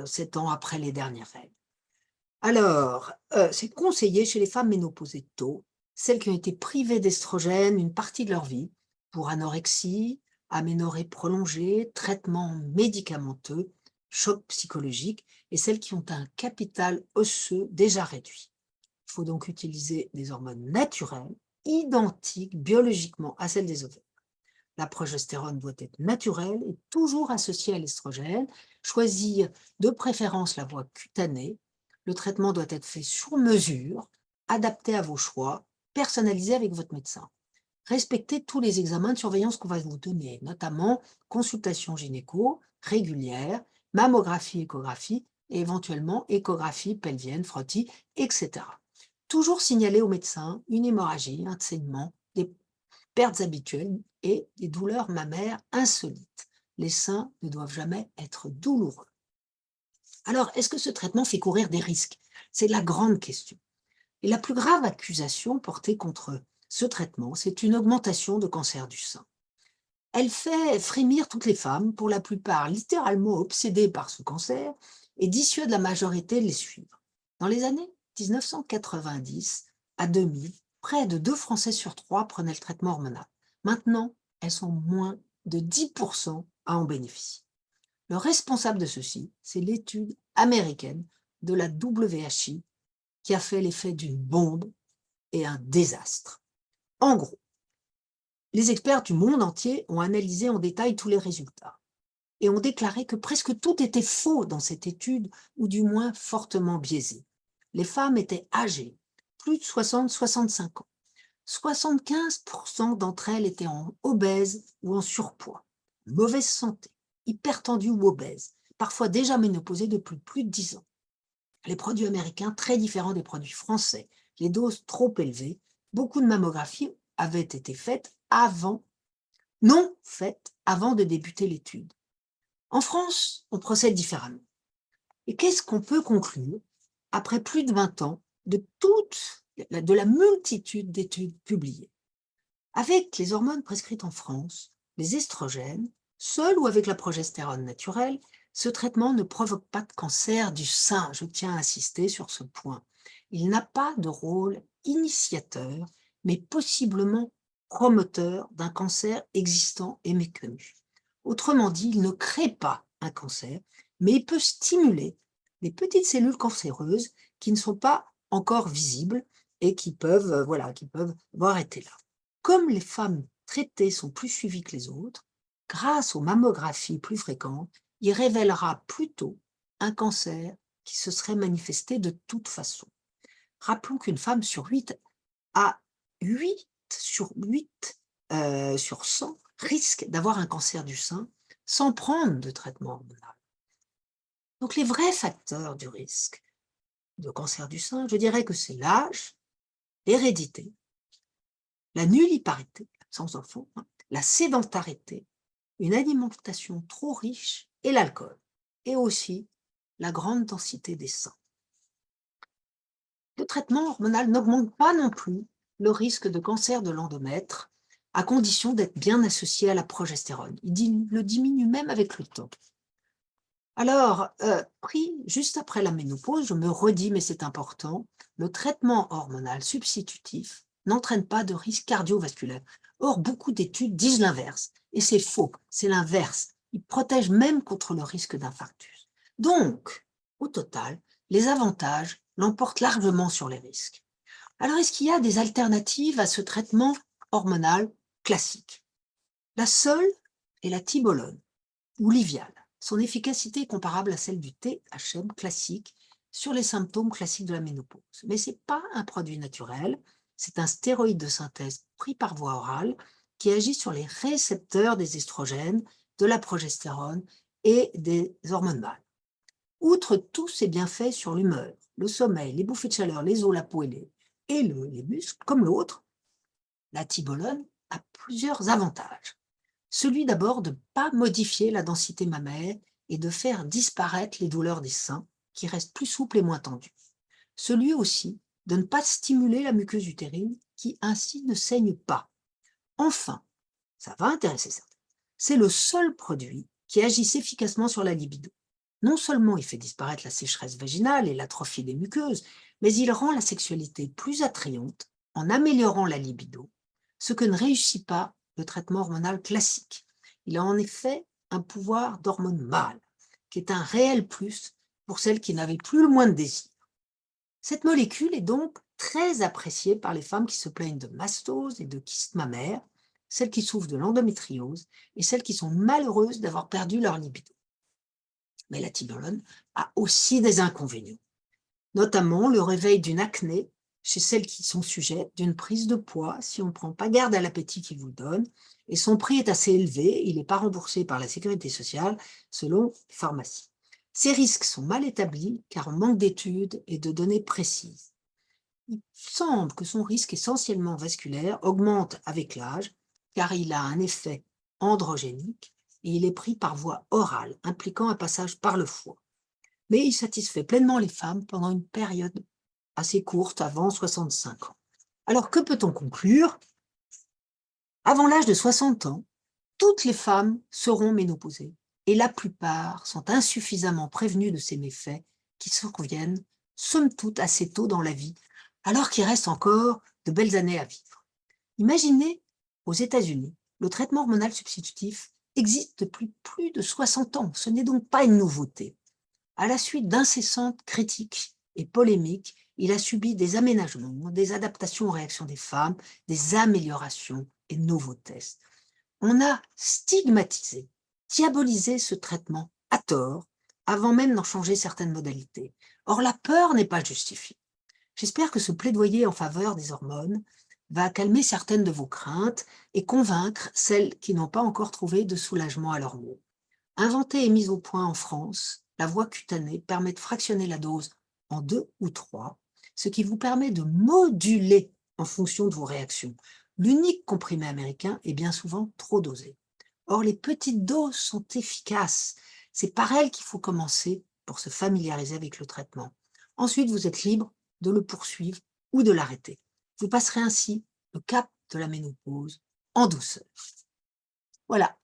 7 ans après les dernières règles. Alors, c'est conseillé chez les femmes ménopausées tôt, celles qui ont été privées d'estrogène une partie de leur vie, pour anorexie, aménorrhée prolongée, traitement médicamenteux, choc psychologique, et celles qui ont un capital osseux déjà réduit. Il faut donc utiliser des hormones naturelles, identiques biologiquement à celles des ovaires. La progestérone doit être naturelle et toujours associée à l'estrogène. Choisir de préférence la voie cutanée. Le traitement doit être fait sur mesure, adapté à vos choix, personnalisé avec votre médecin. Respectez tous les examens de surveillance qu'on va vous donner, notamment consultation gynéco régulière, mammographie, échographie et éventuellement échographie pelvienne, frottis, etc. Toujours signaler au médecin une hémorragie, un saignement, des pertes habituelles et des douleurs mammaires insolites. Les seins ne doivent jamais être douloureux. Alors, est-ce que ce traitement fait courir des risques? C'est la grande question. Et la plus grave accusation portée contre ce traitement, c'est une augmentation de cancer du sein. Elle fait frémir toutes les femmes, pour la plupart littéralement obsédées par ce cancer, et dissuade la majorité de les suivre. Dans les années 1990 à 2000, près de 2 Français sur 3 prenaient le traitement hormonal. Maintenant, elles sont moins de 10% à en bénéficier. Le responsable de ceci, c'est l'étude américaine de la WHI qui a fait l'effet d'une bombe et un désastre. En gros, les experts du monde entier ont analysé en détail tous les résultats et ont déclaré que presque tout était faux dans cette étude, ou du moins fortement biaisé. Les femmes étaient âgées, plus de 60-65 ans. 75% d'entre elles étaient obèses ou en surpoids, mauvaise santé, hypertendues ou obèses, parfois déjà ménopausées depuis plus de 10 ans. Les produits américains très différents des produits français, les doses trop élevées, beaucoup de mammographies avaient été non faites avant de débuter l'étude. En France, on procède différemment. Et qu'est-ce qu'on peut conclure après plus de 20 ans de la multitude d'études publiées? Avec les hormones prescrites en France, les estrogènes, seuls ou avec la progestérone naturelle, ce traitement ne provoque pas de cancer du sein. Je tiens à insister sur ce point. Il n'a pas de rôle initiateur, mais possiblement promoteur d'un cancer existant et méconnu. Autrement dit, il ne crée pas un cancer, mais il peut stimuler des petites cellules cancéreuses qui ne sont pas encore visibles et qui peuvent avoir été là. Comme les femmes traitées sont plus suivies que les autres, grâce aux mammographies plus fréquentes, il révélera plus tôt un cancer qui se serait manifesté de toute façon. Rappelons qu'une femme sur 8 a 8 sur 100 risque d'avoir un cancer du sein sans prendre de traitement hormonal. Donc les vrais facteurs du risque de cancer du sein, je dirais que c'est l'âge, l'hérédité, la nulliparité, l'absence d'enfant, la sédentarité, une alimentation trop riche et l'alcool, et aussi la grande densité des seins. Le traitement hormonal n'augmente pas non plus le risque de cancer de l'endomètre, à condition d'être bien associé à la progestérone. Il le diminue même avec le temps. Alors, pris juste après la ménopause, je me redis, mais c'est important, le traitement hormonal substitutif n'entraîne pas de risque cardiovasculaire. Or, beaucoup d'études disent l'inverse, et c'est faux, c'est l'inverse. Il protège même contre le risque d'infarctus. Donc, au total, les avantages l'emportent largement sur les risques. Alors, est-ce qu'il y a des alternatives à ce traitement hormonal classique? La seule est la tibolone, ou Livial. Son efficacité est comparable à celle du THM classique sur les symptômes classiques de la ménopause. Mais ce n'est pas un produit naturel, c'est un stéroïde de synthèse pris par voie orale qui agit sur les récepteurs des estrogènes, de la progestérone et des hormones mâles. Outre tous ses bienfaits sur l'humeur, le sommeil, les bouffées de chaleur, les os, la peau et les muscles, comme l'autre, la tibolone a plusieurs avantages. Celui d'abord de ne pas modifier la densité mammaire et de faire disparaître les douleurs des seins, qui restent plus souples et moins tendues. Celui aussi de ne pas stimuler la muqueuse utérine, qui ainsi ne saigne pas. Enfin, ça va intéresser certains, c'est le seul produit qui agisse efficacement sur la libido. Non seulement il fait disparaître la sécheresse vaginale et l'atrophie des muqueuses, mais il rend la sexualité plus attrayante en améliorant la libido, ce que ne réussit pas le traitement hormonal classique. Il a en effet un pouvoir d'hormone mâle, qui est un réel plus pour celles qui n'avaient plus le moins de désir. Cette molécule est donc très appréciée par les femmes qui se plaignent de mastose et de kyste mammaire, celles qui souffrent de l'endométriose et celles qui sont malheureuses d'avoir perdu leur libido. Mais la tibolone a aussi des inconvénients, notamment le réveil d'une acné chez celles qui sont sujettes, d'une prise de poids si on ne prend pas garde à l'appétit qu'il vous donne, et son prix est assez élevé, il n'est pas remboursé par la sécurité sociale selon les pharmacies. Ces risques sont mal établis car on manque d'études et de données précises. Il semble que son risque essentiellement vasculaire augmente avec l'âge car il a un effet androgénique et il est pris par voie orale, impliquant un passage par le foie. Mais il satisfait pleinement les femmes pendant une période assez courte, avant 65 ans. Alors, que peut-on conclure? Avant l'âge de 60 ans, toutes les femmes seront ménopausées et la plupart sont insuffisamment prévenues de ces méfaits qui surviennent, somme toute, assez tôt dans la vie, alors qu'il reste encore de belles années à vivre. Imaginez, aux États-Unis, le traitement hormonal substitutif existe depuis plus de 60 ans. Ce n'est donc pas une nouveauté. À la suite d'incessantes critiques et polémiques, il a subi des aménagements, des adaptations aux réactions des femmes, des améliorations et de nouveaux tests. On a stigmatisé, diabolisé ce traitement à tort, avant même d'en changer certaines modalités. Or, la peur n'est pas justifiée. J'espère que ce plaidoyer en faveur des hormones va calmer certaines de vos craintes et convaincre celles qui n'ont pas encore trouvé de soulagement à leurs maux. Inventée et mise au point en France, la voie cutanée permet de fractionner la dose en 2 ou 3, ce qui vous permet de moduler en fonction de vos réactions. L'unique comprimé américain est bien souvent trop dosé. Or, les petites doses sont efficaces. C'est par elles qu'il faut commencer pour se familiariser avec le traitement. Ensuite, vous êtes libre de le poursuivre ou de l'arrêter. Vous passerez ainsi le cap de la ménopause en douceur. Voilà.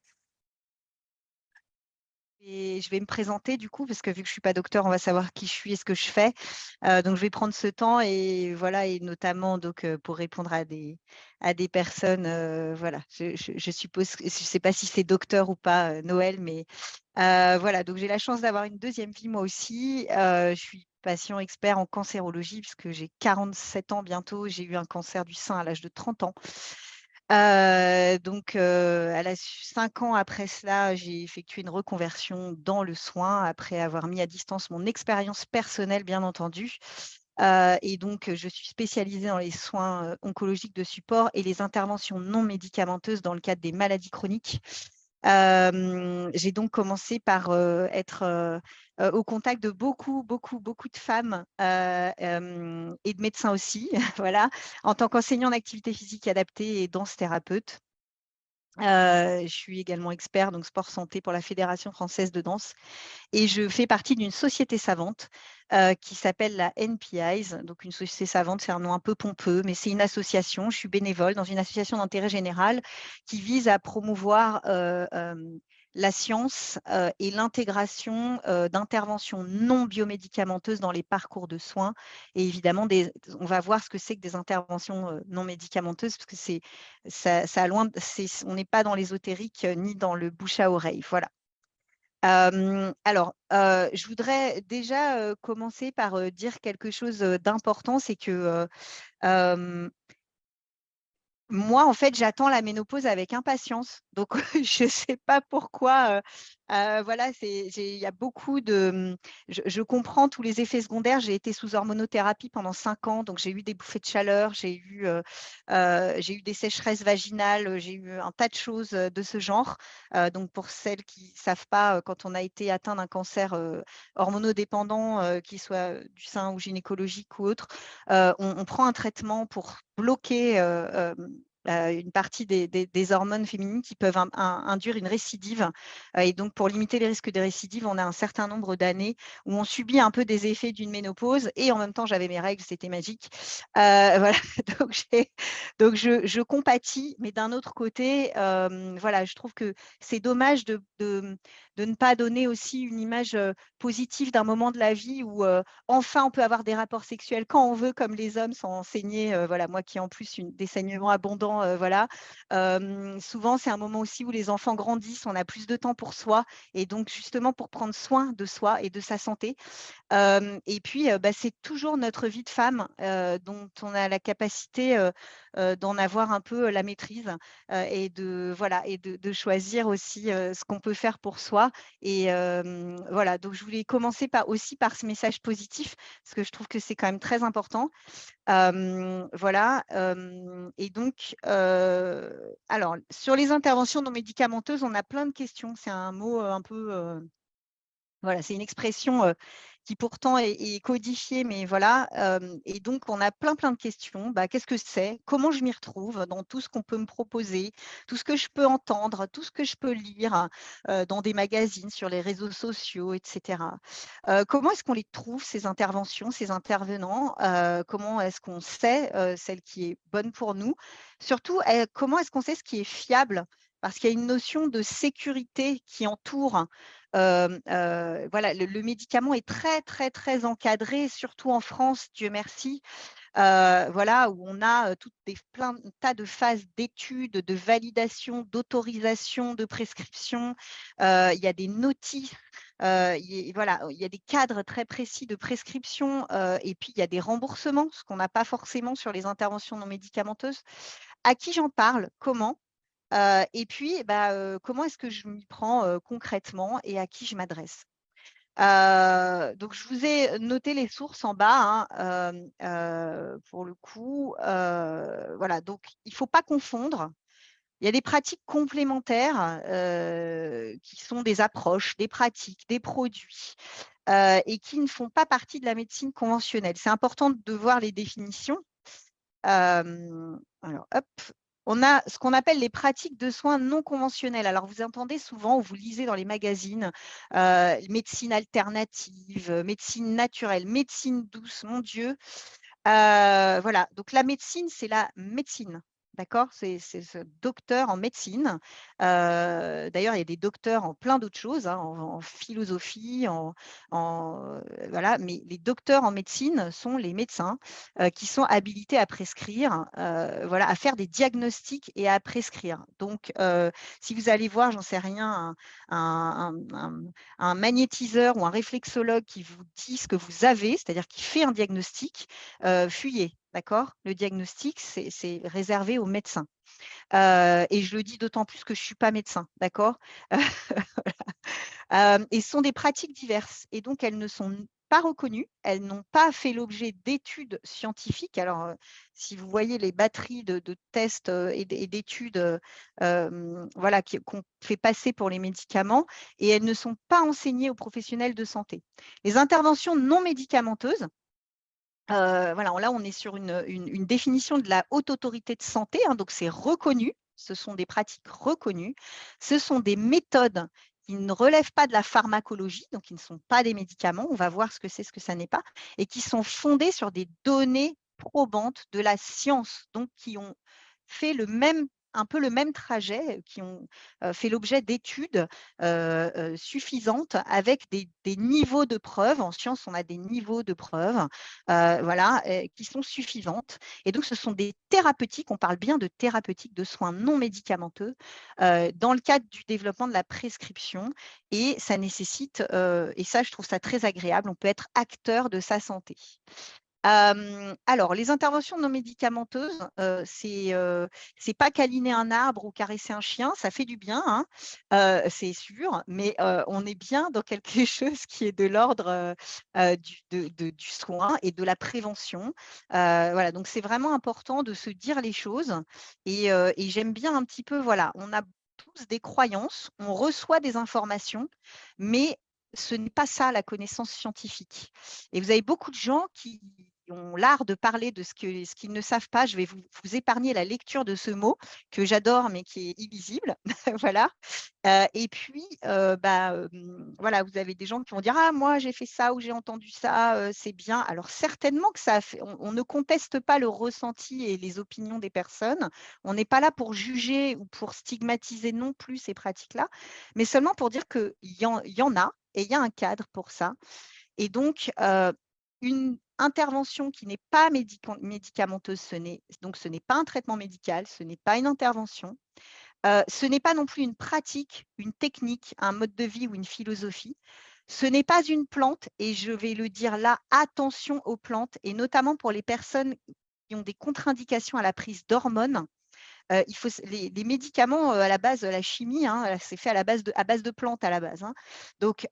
Et je vais me présenter du coup, parce que vu que je ne suis pas docteur, on va savoir qui je suis et ce que je fais. Donc, je vais prendre ce temps et voilà, et notamment donc, pour répondre à des personnes. Voilà, je suppose, je ne sais pas si c'est docteur ou pas, Noël, mais voilà. Donc, j'ai la chance d'avoir une deuxième vie moi aussi. Je suis patient expert en cancérologie puisque j'ai 47 ans bientôt. J'ai eu un cancer du sein à l'âge de 30 ans. Donc, à la 5 ans après cela, j'ai effectué une reconversion dans le soin après avoir mis à distance mon expérience personnelle, bien entendu. Et donc, je suis spécialisée dans les soins oncologiques de support et les interventions non médicamenteuses dans le cadre des maladies chroniques. J'ai donc commencé par être au contact de beaucoup de femmes et de médecins aussi, voilà, en tant qu'enseignant en activité physique adaptée et danse thérapeute. Je suis également expert donc sport santé pour la Fédération française de danse et je fais partie d'une société savante qui s'appelle la NPIs. Donc, une société savante, c'est un nom un peu pompeux, mais c'est une association. Je suis bénévole dans une association d'intérêt général qui vise à promouvoir la science et l'intégration d'interventions non biomédicamenteuses dans les parcours de soins. Et évidemment, on va voir ce que c'est que des interventions non médicamenteuses, parce que on n'est pas dans l'ésotérique ni dans le bouche à oreille. Voilà. Alors, je voudrais déjà commencer par dire quelque chose d'important, c'est que moi, en fait, j'attends la ménopause avec impatience. Donc, je ne sais pas pourquoi. Voilà, il y a beaucoup de. Je comprends tous les effets secondaires. J'ai été sous hormonothérapie pendant 5 ans, donc j'ai eu des bouffées de chaleur, j'ai eu des sécheresses vaginales, j'ai eu un tas de choses de ce genre. Donc, pour celles qui ne savent pas, quand on a été atteint d'un cancer hormonodépendant, qu'il soit du sein ou gynécologique ou autre, on prend un traitement pour bloquer une partie des hormones féminines qui peuvent induire une récidive. Et donc, pour limiter les risques de récidive, on a un certain nombre d'années où on subit un peu des effets d'une ménopause et en même temps, j'avais mes règles, c'était magique. Voilà, donc je compatis, mais d'un autre côté, voilà, je trouve que c'est dommage de ne pas donner aussi une image positive d'un moment de la vie où enfin on peut avoir des rapports sexuels quand on veut, comme les hommes, sans saigner. Voilà, moi qui ai en plus des saignements abondants, voilà. Souvent, c'est un moment aussi où les enfants grandissent, on a plus de temps pour soi et donc justement pour prendre soin de soi et de sa santé. Et puis, c'est toujours notre vie de femme dont on a la capacité d'en avoir un peu la maîtrise et de choisir aussi ce qu'on peut faire pour soi. Et voilà, donc je voulais commencer aussi par ce message positif parce que je trouve que c'est quand même très important. Voilà. Et donc, alors, sur les interventions non médicamenteuses, on a plein de questions. C'est un mot un peu Voilà, c'est une expression qui pourtant est codifiée, mais voilà. Et donc, on a plein de questions. Bah, qu'est-ce que c'est? Comment je m'y retrouve dans tout ce qu'on peut me proposer, tout ce que je peux entendre, tout ce que je peux lire dans des magazines, sur les réseaux sociaux, etc. Comment est-ce qu'on les trouve, ces interventions, ces intervenants? Comment est-ce qu'on sait celle qui est bonne pour nous? Surtout, comment est-ce qu'on sait ce qui est fiable? Parce qu'il y a une notion de sécurité qui entoure voilà, le médicament est très encadré, surtout en France, Dieu merci. Voilà, où on a plein de tas de phases d'études, de validation, d'autorisation, de prescription. Il y a des notices, voilà, il y a des cadres très précis de prescription, et puis il y a des remboursements, ce qu'on n'a pas forcément sur les interventions non médicamenteuses. À qui j'en parle? Comment? Et puis, comment est-ce que je m'y prends concrètement et à qui je m'adresse? Donc, je vous ai noté les sources en bas, hein, pour le coup. Voilà, donc il ne faut pas confondre. Il y a des pratiques complémentaires qui sont des approches, des pratiques, des produits et qui ne font pas partie de la médecine conventionnelle. C'est important de voir les définitions. Alors, hop, on a ce qu'on appelle les pratiques de soins non conventionnelles. Alors, vous entendez souvent ou vous lisez dans les magazines médecine alternative, médecine naturelle, médecine douce, mon Dieu. Voilà, donc la médecine, c'est la médecine. D'accord, c'est ce docteur en médecine. D'ailleurs, il y a des docteurs en plein d'autres choses, hein, en philosophie, voilà. Mais les docteurs en médecine sont les médecins qui sont habilités à prescrire, voilà, à faire des diagnostics et à prescrire. Donc, si vous allez voir, j'en sais rien, un magnétiseur ou un réflexologue qui vous dit ce que vous avez, c'est-à-dire qui fait un diagnostic, fuyez, d'accord? Le diagnostic, c'est réservé aux médecins. Et je le dis d'autant plus que je ne suis pas médecin, d'accord? Et ce sont des pratiques diverses et donc elles ne sont pas reconnues, elles n'ont pas fait l'objet d'études scientifiques. Alors, si vous voyez les batteries de tests et d'études voilà, qu'on fait passer pour les médicaments, et elles ne sont pas enseignées aux professionnels de santé. Les interventions non médicamenteuses, voilà, là, on est sur une définition de la haute autorité de santé, hein, donc c'est reconnu, ce sont des pratiques reconnues, ce sont des méthodes qui ne relèvent pas de la pharmacologie, donc qui ne sont pas des médicaments, on va voir ce que c'est, ce que ça n'est pas, et qui sont fondées sur des données probantes de la science, donc qui ont fait un peu le même trajet, qui ont fait l'objet d'études suffisantes avec des niveaux de preuves. En science, on a des niveaux de preuves voilà, qui sont suffisantes. Et donc, ce sont des thérapeutiques, on parle bien de thérapeutiques, de soins non médicamenteux, dans le cadre du développement de la prescription. Et ça nécessite, et ça, je trouve ça très agréable, on peut être acteur de sa santé. Alors, les interventions non médicamenteuses, c'est pas câliner un arbre ou caresser un chien, ça fait du bien, hein, c'est sûr, mais on est bien dans quelque chose qui est de l'ordre du soin et de la prévention. Voilà, donc c'est vraiment important de se dire les choses et j'aime bien un petit peu, voilà, on a tous des croyances, on reçoit des informations, mais ce n'est pas ça la connaissance scientifique. Et vous avez beaucoup de gens qui ont l'art de parler de ce qu'ils ne savent pas. Je vais vous épargner la lecture de ce mot que j'adore, mais qui est illisible. Voilà. Et puis, voilà, vous avez des gens qui vont dire: «Ah, moi, j'ai fait ça ou j'ai entendu ça, c'est bien». Alors, certainement que ça a fait on ne conteste pas le ressenti et les opinions des personnes. On n'est pas là pour juger ou pour stigmatiser non plus ces pratiques-là, mais seulement pour dire qu'il y en a et il y a un cadre pour ça. Et donc, une intervention qui n'est pas médicamenteuse, ce n'est pas un traitement médical, ce n'est pas une intervention, ce n'est pas non plus une pratique, une technique, un mode de vie ou une philosophie. Ce n'est pas une plante, et je vais le dire là, attention aux plantes, et notamment pour les personnes qui ont des contre-indications à la prise d'hormones. les médicaments, à la base, la chimie, hein, c'est fait à base de plantes à la base. Hein. Donc,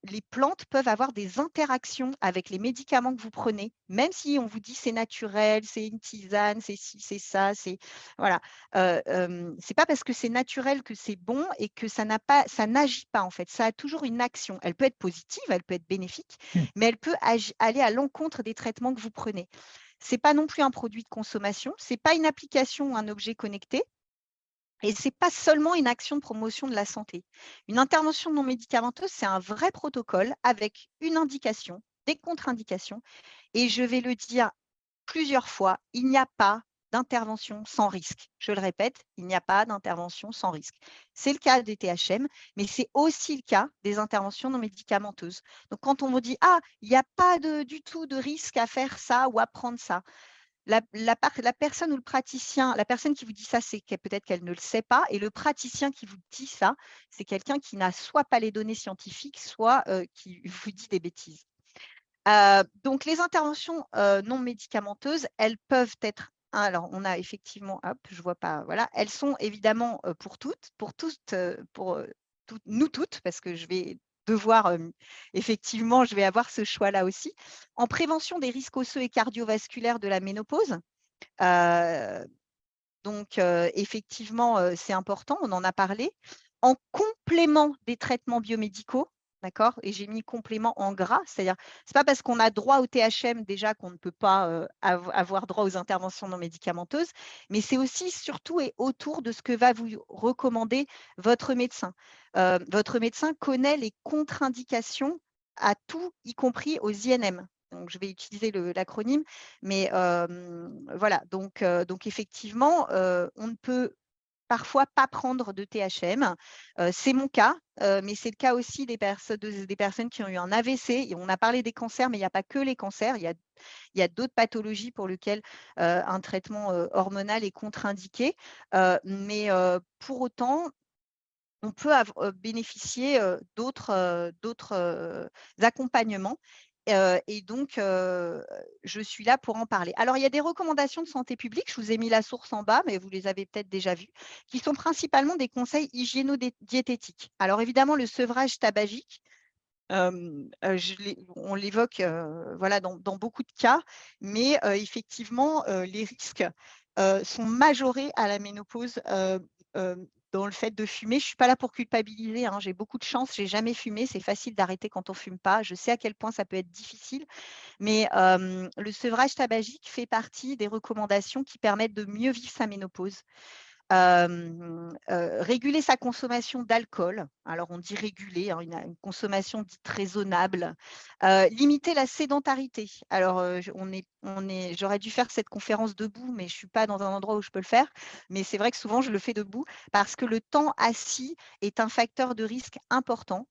les plantes peuvent avoir des interactions avec les médicaments que vous prenez, même si on vous dit c'est naturel, c'est une tisane, c'est ci, c'est ça, c'est voilà. C'est pas parce que c'est naturel que c'est bon et que ça n'agit pas en fait. Ça a toujours une action. Elle peut être positive, elle peut être bénéfique, mais elle peut aller à l'encontre des traitements que vous prenez. C'est pas non plus un produit de consommation, c'est pas une application ou un objet connecté. Et ce n'est pas seulement une action de promotion de la santé. Une intervention non médicamenteuse, c'est un vrai protocole avec une indication, des contre-indications. Et je vais le dire plusieurs fois, il n'y a pas d'intervention sans risque. Je le répète, il n'y a pas d'intervention sans risque. C'est le cas des THM, mais c'est aussi le cas des interventions non médicamenteuses. Donc, quand on me dit « Ah, il n'y a pas du tout de risque à faire ça ou à prendre ça », la personne ou le praticien, la personne qui vous dit ça, c'est peut-être qu'elle ne le sait pas, et le praticien qui vous dit ça, c'est quelqu'un qui n'a soit pas les données scientifiques, soit qui vous dit des bêtises. Donc, les interventions non médicamenteuses, elles peuvent être, alors on a effectivement, hop, je vois pas, voilà, elles sont évidemment pour nous toutes, parce que je vais devoir, effectivement, je vais avoir ce choix-là aussi, en prévention des risques osseux et cardiovasculaires de la ménopause. Donc, effectivement, c'est important, on en a parlé. En complément des traitements biomédicaux, d'accord? Et j'ai mis complément en gras, c'est-à-dire, c'est pas parce qu'on a droit au THM déjà qu'on ne peut pas avoir droit aux interventions non médicamenteuses, mais c'est aussi surtout et autour de ce que va vous recommander votre médecin. Votre médecin connaît les contre-indications à tout, y compris aux INM. Donc, je vais utiliser l'acronyme, mais voilà, donc effectivement, on ne peut parfois pas prendre de THM. C'est mon cas, mais c'est le cas aussi des personnes qui ont eu un AVC. Et on a parlé des cancers, mais il n'y a pas que les cancers. Il y a d'autres pathologies pour lesquelles un traitement hormonal est contre-indiqué. Mais pour autant, on peut bénéficier d'autres accompagnements. Et donc, je suis là pour en parler. Alors, il y a des recommandations de santé publique, je vous ai mis la source en bas, mais vous les avez peut-être déjà vues, qui sont principalement des conseils hygiéno-diététiques. Alors, évidemment, le sevrage tabagique, on l'évoque voilà, dans beaucoup de cas, mais effectivement, les risques sont majorés à la ménopause dans le fait de fumer. Je ne suis pas là pour culpabiliser, hein, j'ai beaucoup de chance, je n'ai jamais fumé, c'est facile d'arrêter quand on ne fume pas. Je sais à quel point ça peut être difficile, mais le sevrage tabagique fait partie des recommandations qui permettent de mieux vivre sa ménopause. Réguler sa consommation d'alcool. Alors, on dit réguler, hein, une consommation dite raisonnable. Limiter la sédentarité. Alors, j'aurais dû faire cette conférence debout, mais je ne suis pas dans un endroit où je peux le faire. Mais c'est vrai que souvent, je le fais debout parce que le temps assis est un facteur de risque important.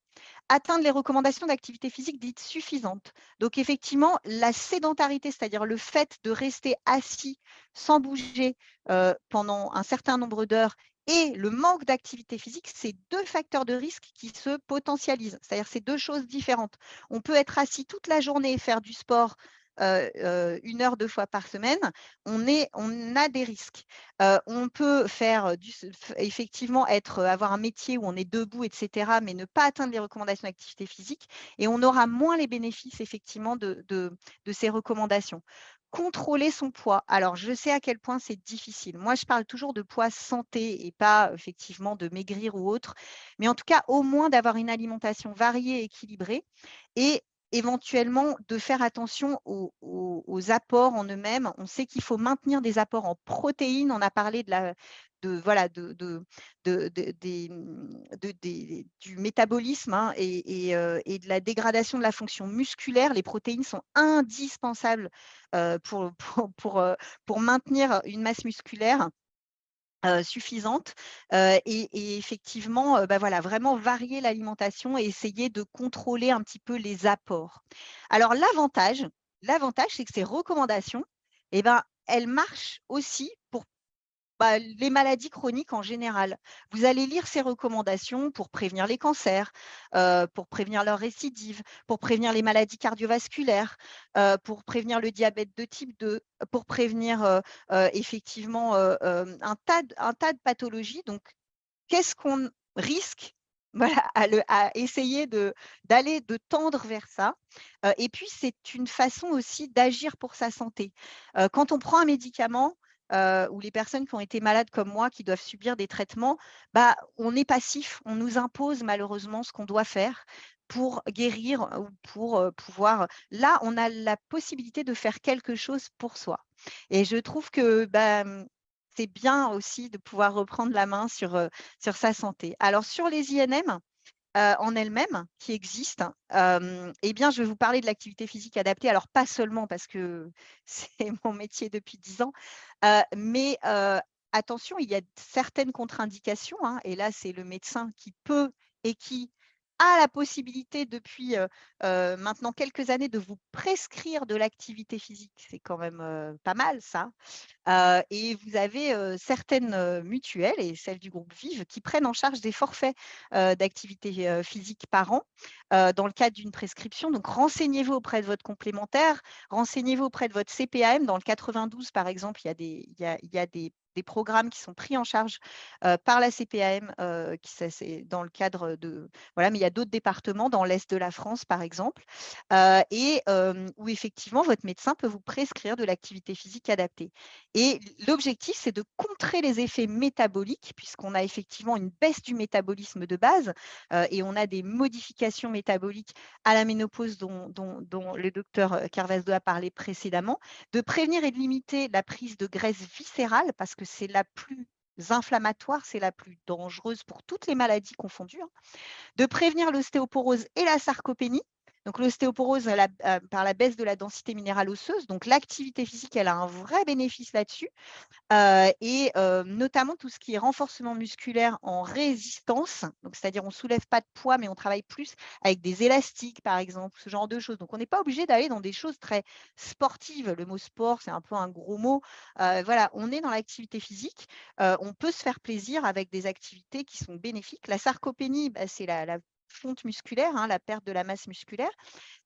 Atteindre les recommandations d'activité physique dites suffisantes. Donc, effectivement, la sédentarité, c'est-à-dire le fait de rester assis sans bouger pendant un certain nombre d'heures, et le manque d'activité physique, c'est deux facteurs de risque qui se potentialisent. C'est-à-dire c'est deux choses différentes. On peut être assis toute la journée et faire du sport 1 heure, 2 fois par semaine, on a des risques. On peut faire effectivement avoir un métier où on est debout, etc., mais ne pas atteindre les recommandations d'activité physique, et on aura moins les bénéfices effectivement de ces recommandations. Contrôler son poids. Alors, je sais à quel point c'est difficile. Moi, je parle toujours de poids santé et pas effectivement de maigrir ou autre, mais en tout cas, au moins d'avoir une alimentation variée et équilibrée, et éventuellement de faire attention aux apports en eux-mêmes. On sait qu'il faut maintenir des apports en protéines. On a parlé du métabolisme, hein, et de la dégradation de la fonction musculaire. Les protéines sont indispensables pour maintenir une masse musculaire suffisante, et effectivement, voilà, vraiment varier l'alimentation et essayer de contrôler un petit peu les apports. Alors l'avantage, c'est que ces recommandations, elles marchent aussi pour les maladies chroniques en général. Vous allez lire ces recommandations pour prévenir les cancers, pour prévenir leur récidive, pour prévenir les maladies cardiovasculaires, pour prévenir le diabète de type 2, pour prévenir effectivement un tas de pathologies. Donc, qu'est-ce qu'on risque voilà, à essayer de tendre vers ça. Et puis, c'est une façon aussi d'agir pour sa santé. Quand on prend un médicament, ou les personnes qui ont été malades comme moi, qui doivent subir des traitements, on est passif, on nous impose malheureusement ce qu'on doit faire pour guérir ou pour pouvoir… Là, on a la possibilité de faire quelque chose pour soi. Et je trouve que c'est bien aussi de pouvoir reprendre la main sur sa santé. Alors, sur les INM en elles-mêmes qui existent, eh bien, je vais vous parler de l'activité physique adaptée. Alors, pas seulement parce que c'est mon métier depuis 10 ans, mais attention, il y a certaines contre-indications, hein, et là, c'est le médecin qui peut et qui a la possibilité depuis maintenant quelques années de vous prescrire de l'activité physique. C'est quand même pas mal, ça. Et vous avez certaines mutuelles et celles du groupe Vive qui prennent en charge des forfaits d'activité physique par an dans le cadre d'une prescription. Donc, renseignez-vous auprès de votre complémentaire, renseignez-vous auprès de votre CPAM. Dans le 92, par exemple, il y a des programmes qui sont pris en charge par la CPAM c'est dans le cadre de… Voilà, mais il y a d'autres départements dans l'Est de la France, par exemple, où effectivement, votre médecin peut vous prescrire de l'activité physique adaptée. Et l'objectif, c'est de contrer les effets métaboliques, puisqu'on a effectivement une baisse du métabolisme de base et on a des modifications métaboliques à la ménopause dont le docteur Carvajal a parlé précédemment, de prévenir et de limiter la prise de graisse viscérale, parce que c'est la plus inflammatoire, c'est la plus dangereuse pour toutes les maladies confondues, hein, de prévenir l'ostéoporose et la sarcopénie. Donc, l'ostéoporose par la baisse de la densité minérale osseuse. Donc, l'activité physique, elle a un vrai bénéfice là-dessus. Et notamment tout ce qui est renforcement musculaire en résistance. Donc, c'est-à-dire, on ne soulève pas de poids, mais on travaille plus avec des élastiques, par exemple, ce genre de choses. Donc, on n'est pas obligé d'aller dans des choses très sportives. Le mot sport, c'est un peu un gros mot. Voilà, on est dans l'activité physique. On peut se faire plaisir avec des activités qui sont bénéfiques. La sarcopénie, c'est la fonte musculaire, hein, la perte de la masse musculaire.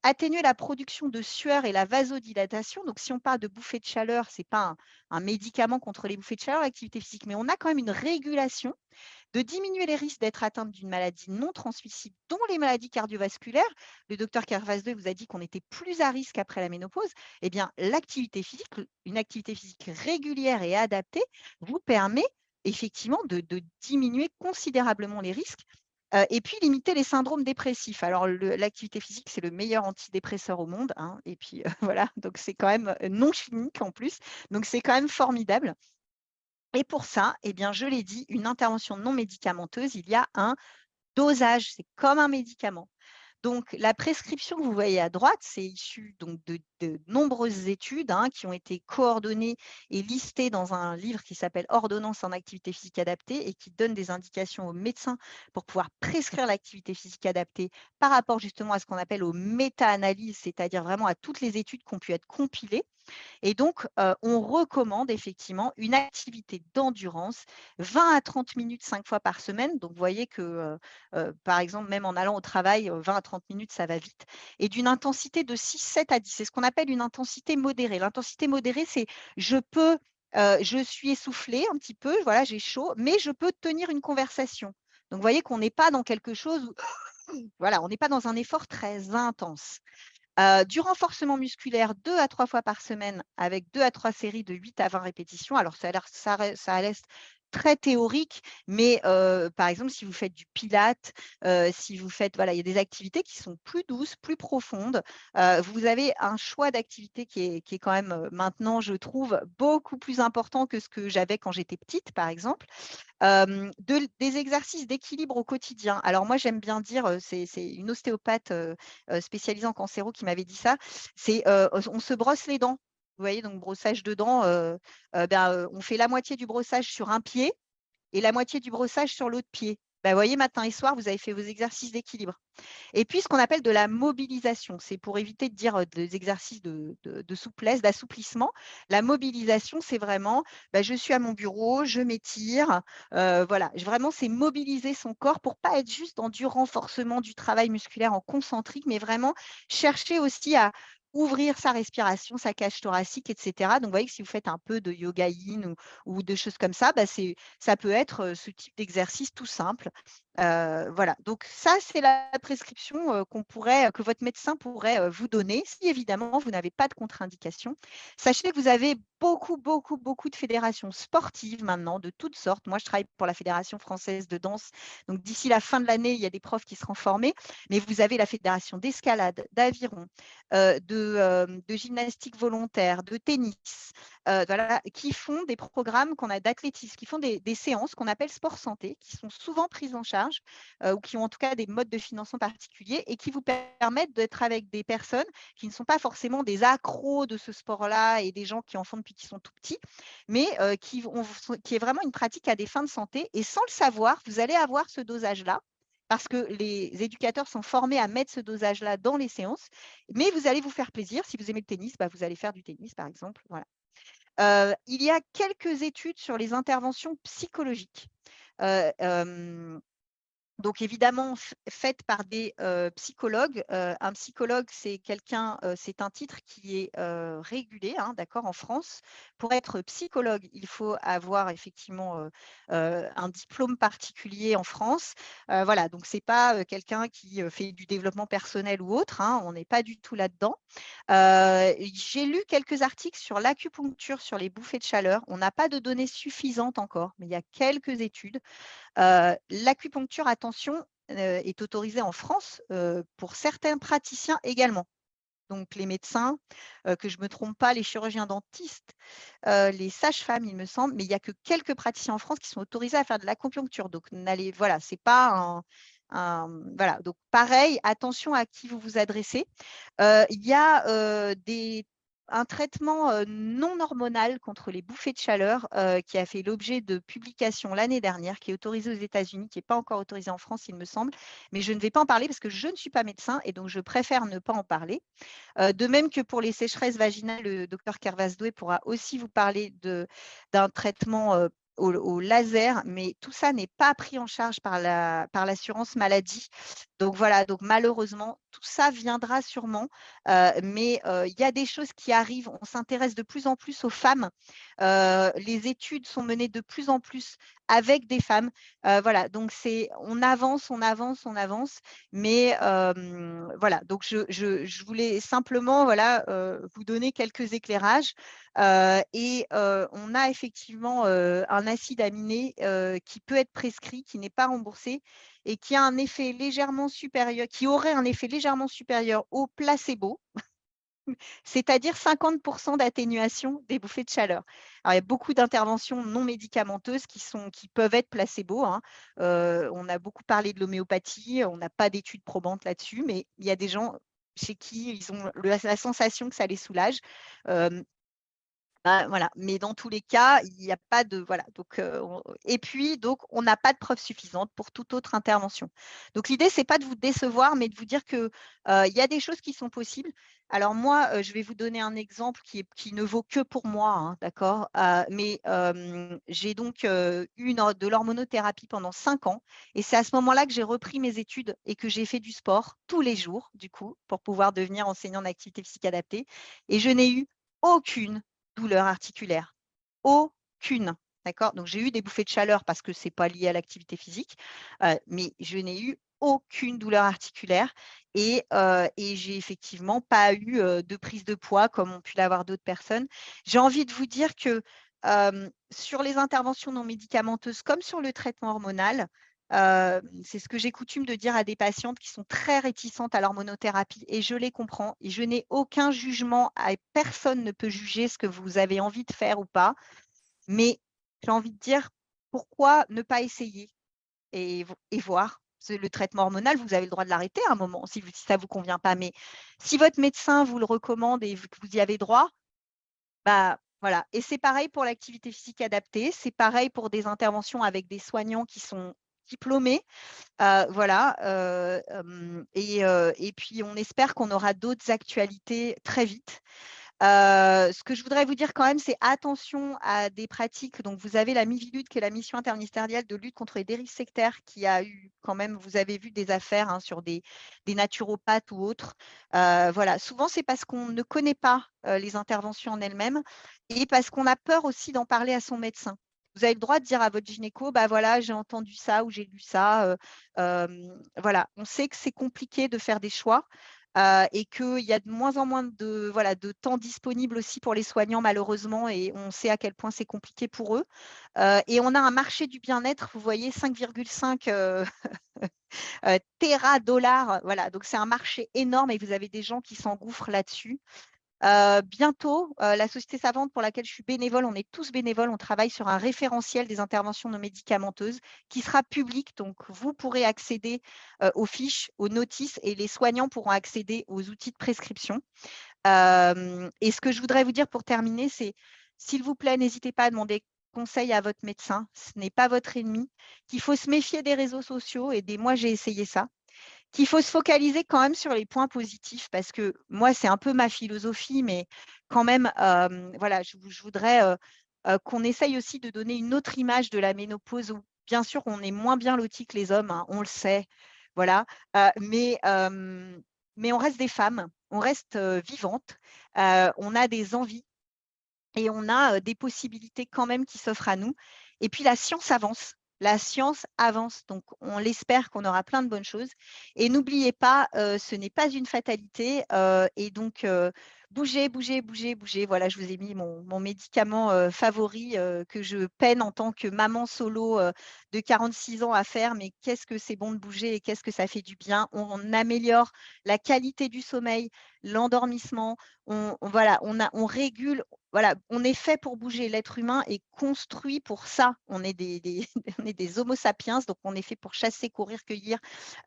Atténuer la production de sueur et la vasodilatation. Donc, si on parle de bouffées de chaleur, ce n'est pas un médicament contre les bouffées de chaleur, l'activité physique, mais on a quand même une régulation, de diminuer les risques d'être atteinte d'une maladie non transmissible, dont les maladies cardiovasculaires. Le docteur Carvajal vous a dit qu'on était plus à risque après la ménopause. Eh bien, l'activité physique, une activité physique régulière et adaptée, vous permet effectivement de diminuer considérablement les risques. Et puis, limiter les syndromes dépressifs. Alors, l'activité physique, c'est le meilleur antidépresseur au monde, hein, et puis, voilà, donc c'est quand même non chimique en plus. Donc, c'est quand même formidable. Et pour ça, eh bien, je l'ai dit, une intervention non médicamenteuse, il y a un dosage. C'est comme un médicament. Donc, la prescription que vous voyez à droite, c'est issu donc, de nombreuses études qui ont été coordonnées et listées dans un livre qui s'appelle « Ordonnance en activité physique adaptée » et qui donne des indications aux médecins pour pouvoir prescrire l'activité physique adaptée par rapport justement à ce qu'on appelle aux méta-analyses, c'est-à-dire vraiment à toutes les études qui ont pu être compilées. Et donc, on recommande effectivement une activité d'endurance, 20 à 30 minutes 5 fois par semaine. Donc, vous voyez que, par exemple, même en allant au travail, 20 à 30 minutes, ça va vite. Et d'une intensité de 6, 7 à 10. C'est ce qu'on appelle une intensité modérée. L'intensité modérée, c'est je suis essoufflée un petit peu, voilà, j'ai chaud, mais je peux tenir une conversation. Donc, vous voyez qu'on n'est pas dans quelque chose où, voilà, on n'est pas dans un effort très intense. Du renforcement musculaire 2 à 3 fois par semaine avec 2 à 3 séries de 8 à 20 répétitions. Alors, ça a l'air très théorique, mais par exemple, si vous faites du pilates, si vous faites, voilà, il y a des activités qui sont plus douces, plus profondes. Vous avez un choix d'activité qui est quand même maintenant, je trouve, beaucoup plus important que ce que j'avais quand j'étais petite, par exemple. Des exercices d'équilibre au quotidien. Alors moi, j'aime bien dire, c'est une ostéopathe spécialisée en cancéro qui m'avait dit ça, c'est on se brosse les dents. Vous voyez, donc brossage de dents, on fait la moitié du brossage sur un pied et la moitié du brossage sur l'autre pied. Bah, vous voyez, matin et soir, vous avez fait vos exercices d'équilibre. Et puis, ce qu'on appelle de la mobilisation, c'est pour éviter de dire des exercices de souplesse, d'assouplissement. La mobilisation, c'est vraiment, bah, je suis à mon bureau, je m'étire. Voilà, vraiment, c'est mobiliser son corps pour pas être juste dans du renforcement du travail musculaire en concentrique, mais vraiment chercher aussi à ouvrir sa respiration, sa cage thoracique, etc. Donc, vous voyez que si vous faites un peu de yoga yin ou de choses comme ça, bah, ça peut être ce type d'exercice tout simple. Voilà, donc ça, c'est la prescription que votre médecin pourrait vous donner si évidemment vous n'avez pas de contre-indication. Sachez que vous avez beaucoup de fédérations sportives maintenant, de toutes sortes. Moi, je travaille pour la Fédération française de danse. Donc, d'ici la fin de l'année, il y a des profs qui seront formés. Mais vous avez la fédération d'escalade, d'aviron, de gymnastique volontaire, de tennis, voilà, qui font des programmes d'athlétisme, qui font des séances qu'on appelle sport santé, qui sont souvent prises en charge ou qui ont en tout cas des modes de financement particuliers et qui vous permettent d'être avec des personnes qui ne sont pas forcément des accros de ce sport-là et des gens qui en font depuis qu'ils sont tout petits, mais qui est vraiment une pratique à des fins de santé. Et sans le savoir, vous allez avoir ce dosage-là parce que les éducateurs sont formés à mettre ce dosage-là dans les séances, mais vous allez vous faire plaisir. Si vous aimez le tennis, bah, vous allez faire du tennis, par exemple. Voilà. Il y a quelques études sur les interventions psychologiques. Donc évidemment faites par des psychologues. Un psychologue, c'est c'est un titre qui est régulé, hein, d'accord, en France. Pour être psychologue, il faut avoir effectivement un diplôme particulier en France. Voilà, donc c'est pas quelqu'un qui fait du développement personnel ou autre, hein, on n'est pas du tout là-dedans. J'ai lu quelques articles sur l'acupuncture, sur les bouffées de chaleur. On n'a pas de données suffisantes encore, mais il y a quelques études. L'acupuncture, attention, est autorisée en France pour certains praticiens également. Donc, les médecins, que je ne me trompe pas, les chirurgiens dentistes, les sages-femmes, il me semble, mais il n'y a que quelques praticiens en France qui sont autorisés à faire de l'acupuncture. Donc, voilà, c'est pas voilà. Donc, pareil, attention à qui vous vous adressez. Il y a un traitement non hormonal contre les bouffées de chaleur qui a fait l'objet de publications l'année dernière, qui est autorisé aux États-Unis, qui n'est pas encore autorisé en France, il me semble. Mais je ne vais pas en parler parce que je ne suis pas médecin et donc je préfère ne pas en parler. De même que pour les sécheresses vaginales, le docteur Kervas-Doué pourra aussi vous parler d'un traitement au laser, mais tout ça n'est pas pris en charge par l'assurance maladie. Donc voilà, donc malheureusement, tout ça viendra sûrement, mais il y a des choses qui arrivent. On s'intéresse de plus en plus aux femmes. Les études sont menées de plus en plus avec des femmes. Voilà, donc on avance, mais voilà, donc je voulais simplement voilà, vous donner quelques éclairages. Et on a effectivement un acide aminé qui peut être prescrit, qui n'est pas remboursé et qui a un effet légèrement supérieur, qui aurait un effet légèrement supérieur au placebo, c'est-à-dire 50% d'atténuation des bouffées de chaleur. Alors, il y a beaucoup d'interventions non médicamenteuses qui peuvent être placebo, hein. On a beaucoup parlé de l'homéopathie, on n'a pas d'études probantes là-dessus, mais il y a des gens chez qui ils ont la sensation que ça les soulage. Voilà, mais dans tous les cas, il n'y a pas de voilà. Donc, et puis donc on n'a pas de preuves suffisantes pour toute autre intervention. Donc l'idée, c'est pas de vous décevoir, mais de vous dire que il y a des choses qui sont possibles. Alors moi, je vais vous donner un exemple qui ne vaut que pour moi, hein, d'accord. Mais j'ai donc eu de l'hormonothérapie pendant 5 ans, et c'est à ce moment-là que j'ai repris mes études et que j'ai fait du sport tous les jours, du coup, pour pouvoir devenir enseignant d'activité physique adaptée. Et je n'ai eu aucune douleur articulaire. Aucune. D'accord? Donc, j'ai eu des bouffées de chaleur parce que ce n'est pas lié à l'activité physique, mais je n'ai eu aucune douleur articulaire et j'ai effectivement pas eu de prise de poids comme ont pu l'avoir d'autres personnes. J'ai envie de vous dire que sur les interventions non médicamenteuses comme sur le traitement hormonal, c'est ce que j'ai coutume de dire à des patientes qui sont très réticentes à l'hormonothérapie et je les comprends et je n'ai aucun jugement, personne ne peut juger ce que vous avez envie de faire ou pas, mais j'ai envie de dire pourquoi ne pas essayer et voir. Le traitement hormonal, vous avez le droit de l'arrêter à un moment si ça ne vous convient pas, mais si votre médecin vous le recommande et que vous y avez droit, bah voilà. Et c'est pareil pour l'activité physique adaptée, c'est pareil pour des interventions avec des soignants qui sont diplômés. Voilà, et puis on espère qu'on aura d'autres actualités très vite. Ce que je voudrais vous dire quand même, c'est attention à des pratiques. Donc, vous avez la MIVILUD, qui est la mission interministérielle de lutte contre les dérives sectaires, qui a eu quand même, vous avez vu des affaires sur des naturopathes ou autres. Voilà, souvent, c'est parce qu'on ne connaît pas les interventions en elles-mêmes et parce qu'on a peur aussi d'en parler à son médecin. Vous avez le droit de dire à votre gynéco, bah voilà, j'ai entendu ça ou j'ai lu ça. Voilà, on sait que c'est compliqué de faire des choix. Et qu'il y a de moins en moins de temps disponible aussi pour les soignants, malheureusement, et on sait à quel point c'est compliqué pour eux. Et on a un marché du bien-être, vous voyez, 5,5 téradollars. Voilà, donc c'est un marché énorme et vous avez des gens qui s'engouffrent là-dessus. Bientôt, la Société Savante pour laquelle je suis bénévole, on est tous bénévoles, on travaille sur un référentiel des interventions non médicamenteuses qui sera public. Donc, vous pourrez accéder aux fiches, aux notices et les soignants pourront accéder aux outils de prescription. Et ce que je voudrais vous dire pour terminer, c'est s'il vous plaît, n'hésitez pas à demander conseil à votre médecin. Ce n'est pas votre ennemi, qu'il faut se méfier des réseaux sociaux et moi, j'ai essayé ça. Qu'il faut se focaliser quand même sur les points positifs parce que moi, c'est un peu ma philosophie, mais quand même, voilà, je voudrais qu'on essaye aussi de donner une autre image de la ménopause où, bien sûr, on est moins bien lotis que les hommes, hein, on le sait, voilà, mais on reste des femmes, on reste vivantes, on a des envies et on a des possibilités quand même qui s'offrent à nous. Et puis, la science avance. La science avance, donc on l'espère qu'on aura plein de bonnes choses. Et n'oubliez pas, ce n'est pas une fatalité. Et donc, bougez, bougez, bougez, bougez. Voilà, je vous ai mis mon médicament favori que je peine en tant que maman solo de 46 ans à faire. Mais qu'est-ce que c'est bon de bouger et qu'est-ce que ça fait du bien. On améliore la qualité du sommeil, l'endormissement. Voilà, on régule. Voilà, on est fait pour bouger. L'être humain est construit pour ça. On est on est des homo sapiens, donc on est fait pour chasser, courir, cueillir.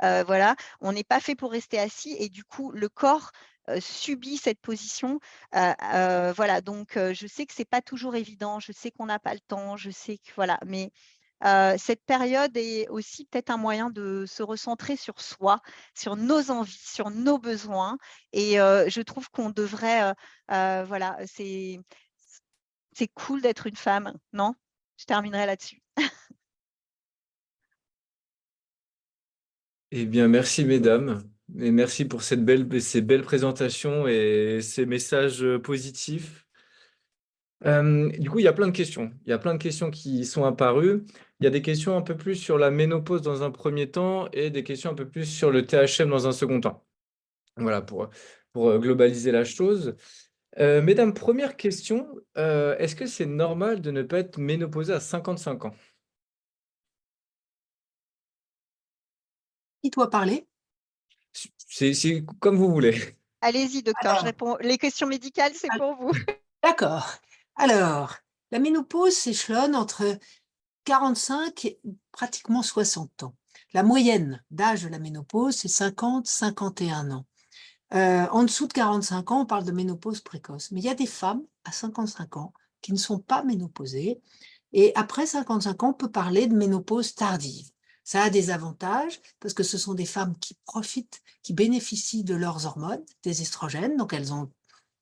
Voilà, on n'est pas fait pour rester assis et du coup, le corps subit cette position. Voilà, donc je sais que c'est pas toujours évident. Je sais qu'on n'a pas le temps. Je sais que voilà, mais cette période est aussi peut-être un moyen de se recentrer sur soi, sur nos envies, sur nos besoins. Et je trouve qu'on devrait, voilà, c'est cool d'être une femme, non? Je terminerai là-dessus. Eh bien, merci mesdames, et merci pour ces belles présentations et ces messages positifs. Du coup, il y a plein de questions. Il y a plein de questions qui sont apparues. Il y a des questions un peu plus sur la ménopause dans un premier temps et des questions un peu plus sur le THM dans un second temps. Voilà, pour globaliser la chose. Mesdames, première question, est-ce que c'est normal de ne pas être ménopausée à 55 ans? Qui doit parler? C'est comme vous voulez. Allez-y, docteur, je Alors, réponds. Les questions médicales, c'est pour vous. d'accord. Alors, la ménopause s'échelonne entre 45 et pratiquement 60 ans. La moyenne d'âge de la ménopause, c'est 50-51 ans. En dessous de 45 ans, on parle de ménopause précoce. Mais il y a des femmes à 55 ans qui ne sont pas ménopausées. Et après 55 ans, on peut parler de ménopause tardive. Ça a des avantages parce que ce sont des femmes qui profitent, qui bénéficient de leurs hormones, des estrogènes. Donc, elles ont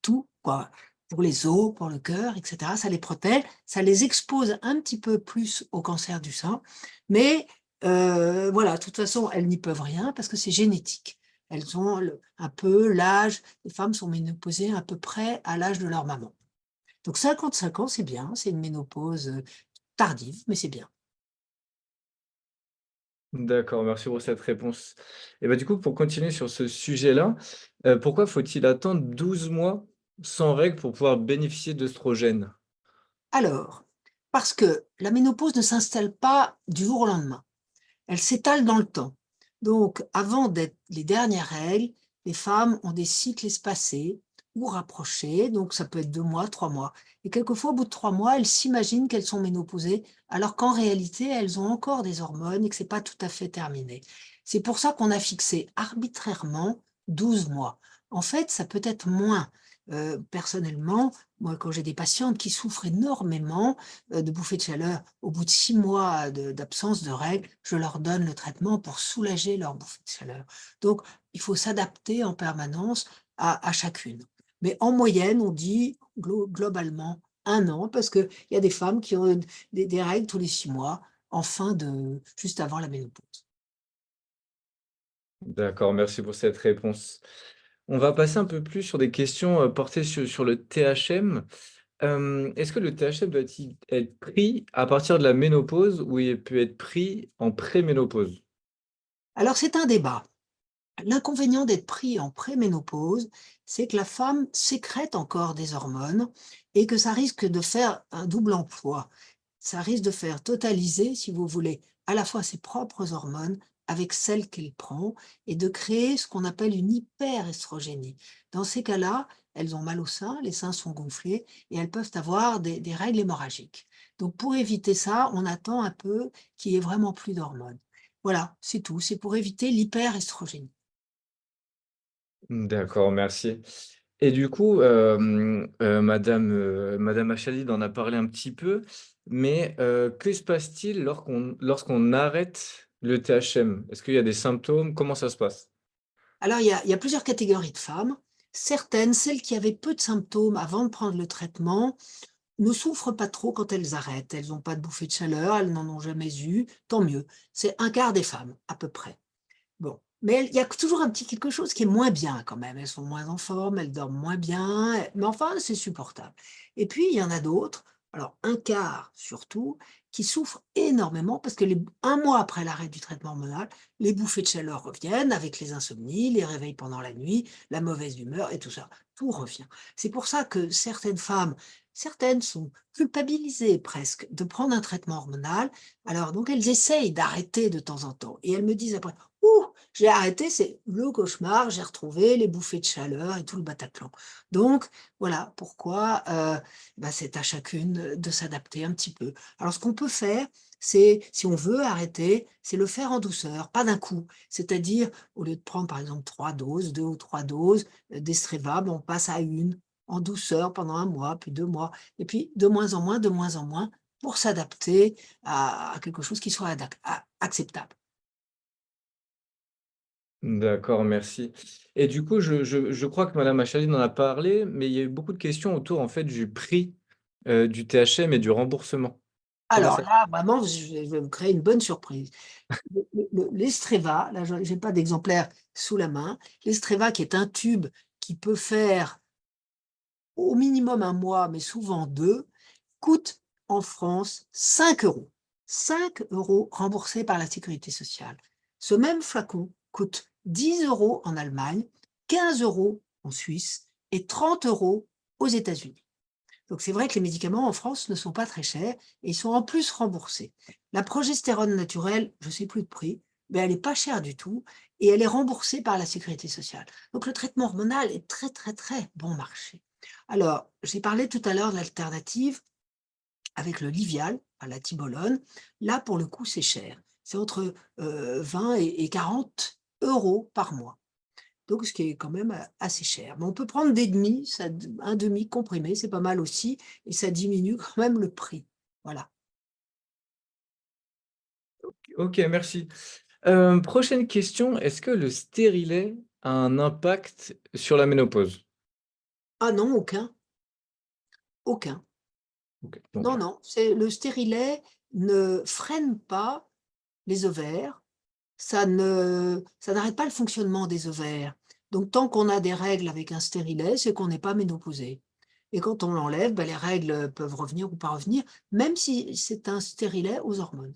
tout, quoi, pour les os, pour le cœur, etc. Ça les protège, ça les expose un petit peu plus au cancer du sein. Mais voilà, de toute façon, elles n'y peuvent rien parce que c'est génétique. Elles ont un peu l'âge, les femmes sont ménopausées à peu près à l'âge de leur maman. Donc 55 ans, c'est bien, c'est une ménopause tardive, mais c'est bien. D'accord, merci pour cette réponse. Et bah, du coup, pour continuer sur ce sujet-là, pourquoi faut-il attendre 12 mois sans règles pour pouvoir bénéficier d'œstrogènes? Alors, parce que la ménopause ne s'installe pas du jour au lendemain. Elle s'étale dans le temps. Donc, avant d'être les dernières règles, les femmes ont des cycles espacés ou rapprochés, donc ça peut être 2 mois, 3 mois. Et quelquefois, au bout de 3 mois, elles s'imaginent qu'elles sont ménopausées, alors qu'en réalité, elles ont encore des hormones et que ce n'est pas tout à fait terminé. C'est pour ça qu'on a fixé arbitrairement 12 mois. En fait, ça peut être moins. Personnellement, moi, quand j'ai des patientes qui souffrent énormément de bouffées de chaleur, au bout de 6 mois d'absence de règles, je leur donne le traitement pour soulager leur bouffée de chaleur. Donc, il faut s'adapter en permanence à chacune. Mais en moyenne, on dit globalement 1 an, parce qu'il y a des femmes qui ont des règles tous les 6 mois, juste avant la ménopause. D'accord, merci pour cette réponse. On va passer un peu plus sur des questions portées sur le THM. Est-ce que le THM doit-il être pris à partir de la ménopause ou il peut être pris en préménopause? Alors c'est un débat. L'inconvénient d'être pris en préménopause, c'est que la femme sécrète encore des hormones et que ça risque de faire un double emploi. Ça risque de faire totaliser, si vous voulez, à la fois ses propres hormones avec celles qu'elle prend et de créer ce qu'on appelle une hyperestrogénie. Dans ces cas-là, elles ont mal au sein, les seins sont gonflés et elles peuvent avoir des règles hémorragiques. Donc pour éviter ça, on attend un peu qu'il n'y ait vraiment plus d'hormones. Voilà, c'est tout. C'est pour éviter l'hyperestrogénie. D'accord, merci. Et du coup, madame Achalid en a parlé un petit peu, mais que se passe-t-il lorsqu'on arrête le THM? Est-ce qu'il y a des symptômes? Comment ça se passe? Alors, il y a plusieurs catégories de femmes. Certaines, celles qui avaient peu de symptômes avant de prendre le traitement, ne souffrent pas trop quand elles arrêtent. Elles n'ont pas de bouffée de chaleur, elles n'en ont jamais eu, tant mieux. C'est un quart des femmes, à peu près. Bon, mais il y a toujours un petit quelque chose qui est moins bien quand même. Elles sont moins en forme, elles dorment moins bien, mais enfin, c'est supportable. Et puis, il y en a d'autres, alors un quart surtout, qui souffrent énormément parce que 1 mois après l'arrêt du traitement hormonal, les bouffées de chaleur reviennent avec les insomnies, les réveils pendant la nuit, la mauvaise humeur et tout ça. Tout revient. C'est pour ça que certaines femmes, certaines sont culpabilisées presque de prendre un traitement hormonal. Alors, donc, elles essayent d'arrêter de temps en temps. Et elles me disent après, ouh, j'ai arrêté, c'est le cauchemar, j'ai retrouvé les bouffées de chaleur et tout le Bataclan. Donc, voilà pourquoi c'est à chacune de s'adapter un petit peu. Alors, ce qu'on peut faire, c'est, si on veut arrêter, c'est le faire en douceur, pas d'un coup. C'est-à-dire, au lieu de prendre par exemple 3 doses, 2 ou 3 doses d'Estreva, on passe à 1 en douceur pendant 1 mois, puis 2 mois, et puis de moins en moins, pour s'adapter à quelque chose qui soit acceptable. D'accord, merci. Et du coup, je crois que madame Achalid en a parlé, mais il y a eu beaucoup de questions autour en fait du prix du THM et du remboursement. Comment Alors ça? là, vraiment, je vais vous créer une bonne surprise. L'Estreva, là, je n'ai pas d'exemplaire sous la main. L'Estreva, qui est un tube qui peut faire au minimum 1 mois, mais souvent 2, coûte en France 5 €. 5 € remboursés par la sécurité sociale. Ce même flacon coûte 10 € en Allemagne, 15 € en Suisse et 30 € aux États-Unis. Donc c'est vrai que les médicaments en France ne sont pas très chers et ils sont en plus remboursés. La progestérone naturelle, je ne sais plus le prix, mais elle n'est pas chère du tout et elle est remboursée par la sécurité sociale. Donc le traitement hormonal est très très très bon marché. Alors, j'ai parlé tout à l'heure de l'alternative avec le Livial, à la Tibolone. Là, pour le coup, c'est cher. C'est entre 20 et 40 € par mois. Donc, ce qui est quand même assez cher. Mais on peut prendre des demi, un demi comprimé, c'est pas mal aussi, et ça diminue quand même le prix. Voilà. Ok, merci. Prochaine question, est-ce que le stérilet a un impact sur la ménopause? Ah non, aucun, aucun. Ok, donc, Non, non, le stérilet ne freine pas les ovaires, ça n'arrête pas le fonctionnement des ovaires. Donc, tant qu'on a des règles avec un stérilet, c'est qu'on n'est pas ménopausé. Et quand on l'enlève, les règles peuvent revenir ou pas revenir, même si c'est un stérilet aux hormones.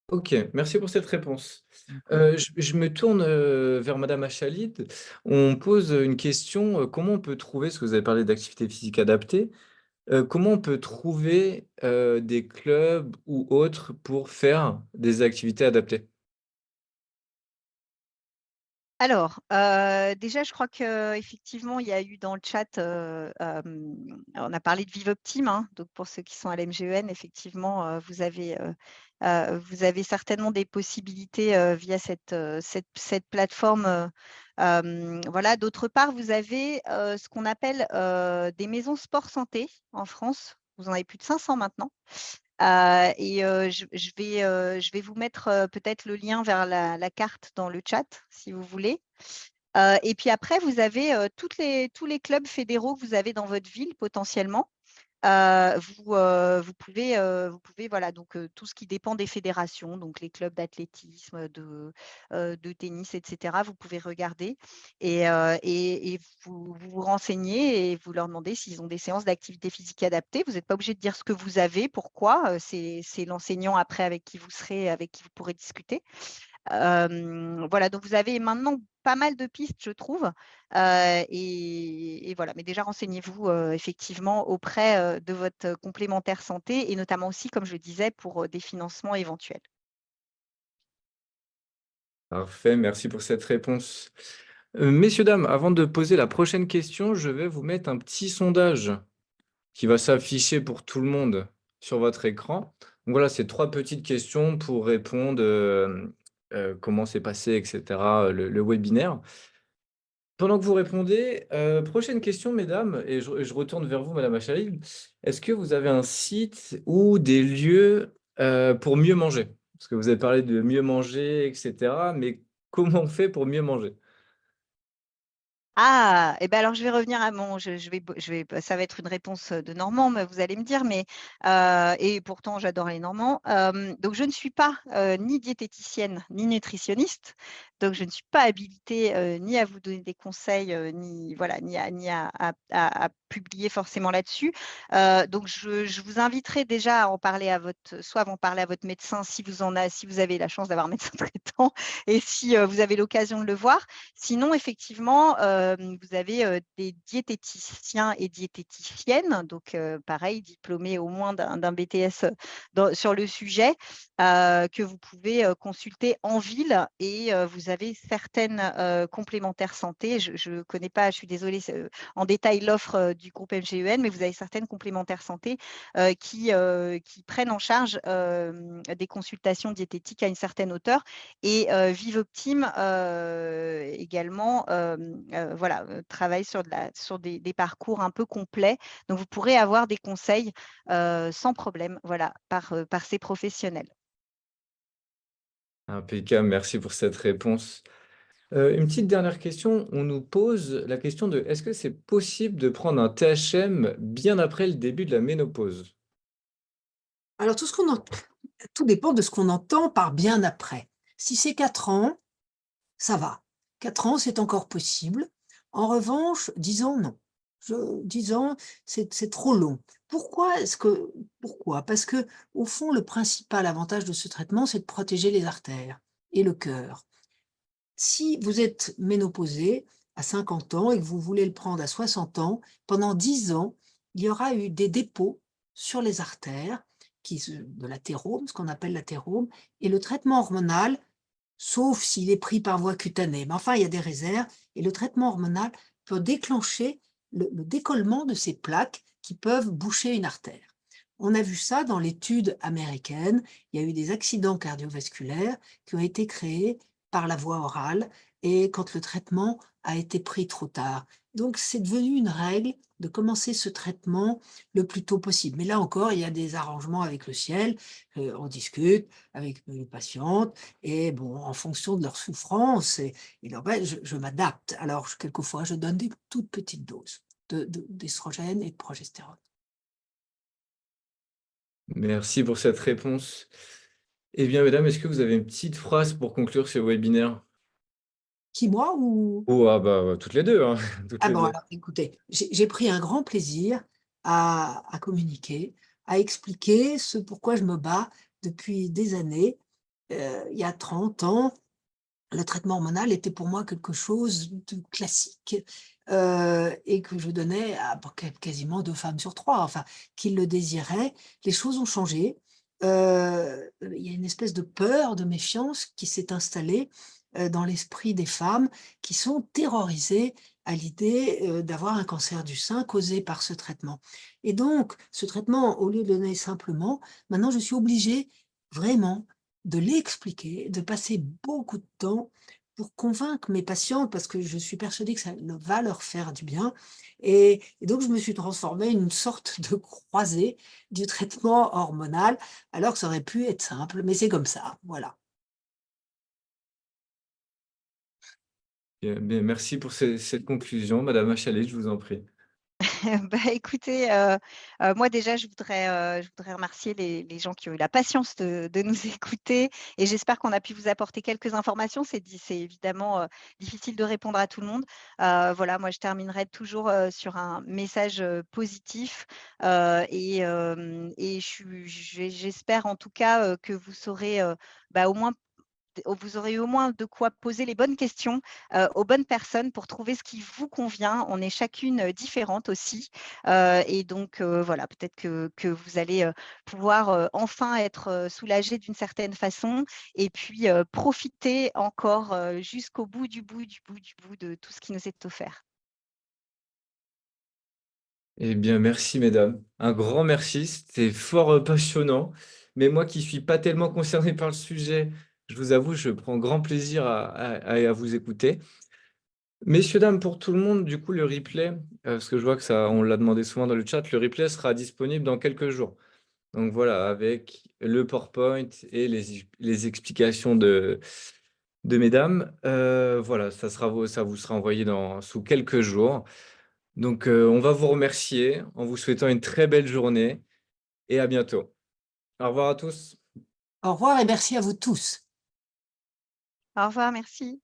ok, merci pour cette réponse. D'accord. Je me tourne vers Madame Achalid. On pose une question, comment on peut trouver, parce que vous avez parlé d'activité physique adaptée, comment on peut trouver des clubs ou autres pour faire des activités adaptées? Alors, déjà, je crois qu'effectivement, il y a eu dans le chat, on a parlé de Vivoptime, hein, donc pour ceux qui sont à l'MGEN, effectivement, vous avez certainement des possibilités via cette plateforme Voilà. D'autre part, vous avez ce qu'on appelle des maisons sport-santé en France. Vous en avez plus de 500 maintenant. Je vais vous mettre peut-être le lien vers la carte dans le chat, si vous voulez. Et puis après, vous avez tous les clubs fédéraux que vous avez dans votre ville potentiellement. Vous pouvez, voilà, donc tout ce qui dépend des fédérations, donc les clubs d'athlétisme, de tennis, etc. Vous pouvez regarder et vous renseignez et vous leur demandez s'ils ont des séances d'activité physique adaptée. Vous n'êtes pas obligé de dire ce que vous avez, pourquoi. C'est l'enseignant après avec qui vous pourrez discuter. Voilà, donc vous avez maintenant pas mal de pistes, je trouve. Et voilà, mais déjà renseignez-vous effectivement auprès de votre complémentaire santé et notamment aussi, comme je le disais, pour des financements éventuels. Parfait, merci pour cette réponse. Messieurs, dames, avant de poser la prochaine question, je vais vous mettre un petit sondage qui va s'afficher pour tout le monde sur votre écran. Donc voilà, c'est 3 petites questions pour répondre comment s'est passé, etc., le webinaire. Pendant que vous répondez, prochaine question, mesdames, et je retourne vers vous, madame Achalil. Est-ce que vous avez un site ou des lieux pour mieux manger? Parce que vous avez parlé de mieux manger, etc., mais comment on fait pour mieux manger? Ah, et ben alors je vais revenir à ça va être une réponse de Normand, mais vous allez me dire, mais et pourtant j'adore les Normands. Donc je ne suis pas ni diététicienne ni nutritionniste, donc je ne suis pas habilitée ni à vous donner des conseils, ni voilà, ni à publier forcément là-dessus. Donc je vous inviterai déjà à en parler soit à en parler à votre médecin si vous avez la chance d'avoir un médecin traitant et si vous avez l'occasion de le voir. Sinon, effectivement, vous avez des diététiciens et diététiciennes, donc pareil, diplômés au moins d'un BTS sur le sujet, que vous pouvez consulter en ville et vous avez certaines complémentaires santé. Je ne connais pas, je suis désolée, en détail l'offre du groupe MGEN, mais vous avez certaines complémentaires santé qui prennent en charge des consultations diététiques à une certaine hauteur. Et Vivoptime également voilà, travaille sur des parcours un peu complets. Donc, vous pourrez avoir des conseils sans problème voilà, par ces professionnels. Impeccable, merci pour cette réponse. Une petite dernière question. On nous pose la question de est-ce que c'est possible de prendre un THM bien après le début de la ménopause? Alors, tout dépend de ce qu'on entend par bien après. Si c'est 4 ans, ça va. 4 ans, c'est encore possible. En revanche, 10 ans, non. 10 ans, c'est trop long. Pourquoi? Parce que, au fond, le principal avantage de ce traitement, c'est de protéger les artères et le cœur. Si vous êtes ménopausé à 50 ans et que vous voulez le prendre à 60 ans, pendant 10 ans, il y aura eu des dépôts sur les artères, de l'athérome, ce qu'on appelle l'athérome, et le traitement hormonal, sauf s'il est pris par voie cutanée, mais enfin, il y a des réserves, et le traitement hormonal peut déclencher le décollement de ces plaques qui peuvent boucher une artère. On a vu ça dans l'étude américaine. Il y a eu des accidents cardiovasculaires qui ont été créés par la voie orale et quand le traitement a été pris trop tard. Donc, c'est devenu une règle de commencer ce traitement le plus tôt possible. Mais là encore, il y a des arrangements avec le ciel. On discute avec les patientes et bon, en fonction de leur souffrance et je m'adapte. Alors, quelquefois, je donne des toutes petites doses d'estrogène et de progestérone. Merci pour cette réponse. Eh bien, mesdames, est-ce que vous avez une petite phrase pour conclure ce webinaire? Qui, moi ou... Oh, ah bah, toutes les deux, hein, toutes Ah les bon, deux. alors écoutez, j'ai pris un grand plaisir à communiquer, à expliquer ce pourquoi je me bats depuis des années. Il y a 30 ans, le traitement hormonal était pour moi quelque chose de classique et que je donnais à quasiment 2 femmes sur 3, enfin, qui le désiraient. Les choses ont changé. Il y a une espèce de peur, de méfiance qui s'est installée dans l'esprit des femmes qui sont terrorisées à l'idée d'avoir un cancer du sein causé par ce traitement. Et donc, ce traitement, au lieu de le donner simplement, maintenant je suis obligée vraiment de l'expliquer, de passer beaucoup de temps pour convaincre mes patientes, parce que je suis persuadée que ça va leur faire du bien. Et donc, je me suis transformée en une sorte de croisée du traitement hormonal, alors que ça aurait pu être simple, mais c'est comme ça, voilà. Bien, bien, merci pour cette conclusion, Madame Achalet, je vous en prie. Bah, écoutez, moi déjà je voudrais remercier les gens qui ont eu la patience de nous écouter et j'espère qu'on a pu vous apporter quelques informations. C'est évidemment, difficile de répondre à tout le monde. Voilà, moi je terminerai toujours, sur un message, positif, j'espère en tout cas, que vous saurez, bah, au moins vous aurez au moins de quoi poser les bonnes questions, aux bonnes personnes pour trouver ce qui vous convient. On est chacune, différente aussi, et donc voilà, peut-être que vous allez, pouvoir, enfin être, soulagée d'une certaine façon et puis, profiter encore, jusqu'au bout du bout, du bout, du bout de tout ce qui nous est offert. Eh bien, merci, mesdames. Un grand merci. C'était fort passionnant. Mais moi qui suis pas tellement concerné par le sujet, je vous avoue, je prends grand plaisir à vous écouter. Messieurs, dames, pour tout le monde, du coup, le replay, parce que je vois que ça, on l'a demandé souvent dans le chat, le replay sera disponible dans quelques jours. Donc voilà, avec le PowerPoint et les explications de mesdames. Voilà, ça vous sera envoyé sous quelques jours. Donc, on va vous remercier en vous souhaitant une très belle journée et à bientôt. Au revoir à tous. Au revoir et merci à vous tous. Au revoir, merci.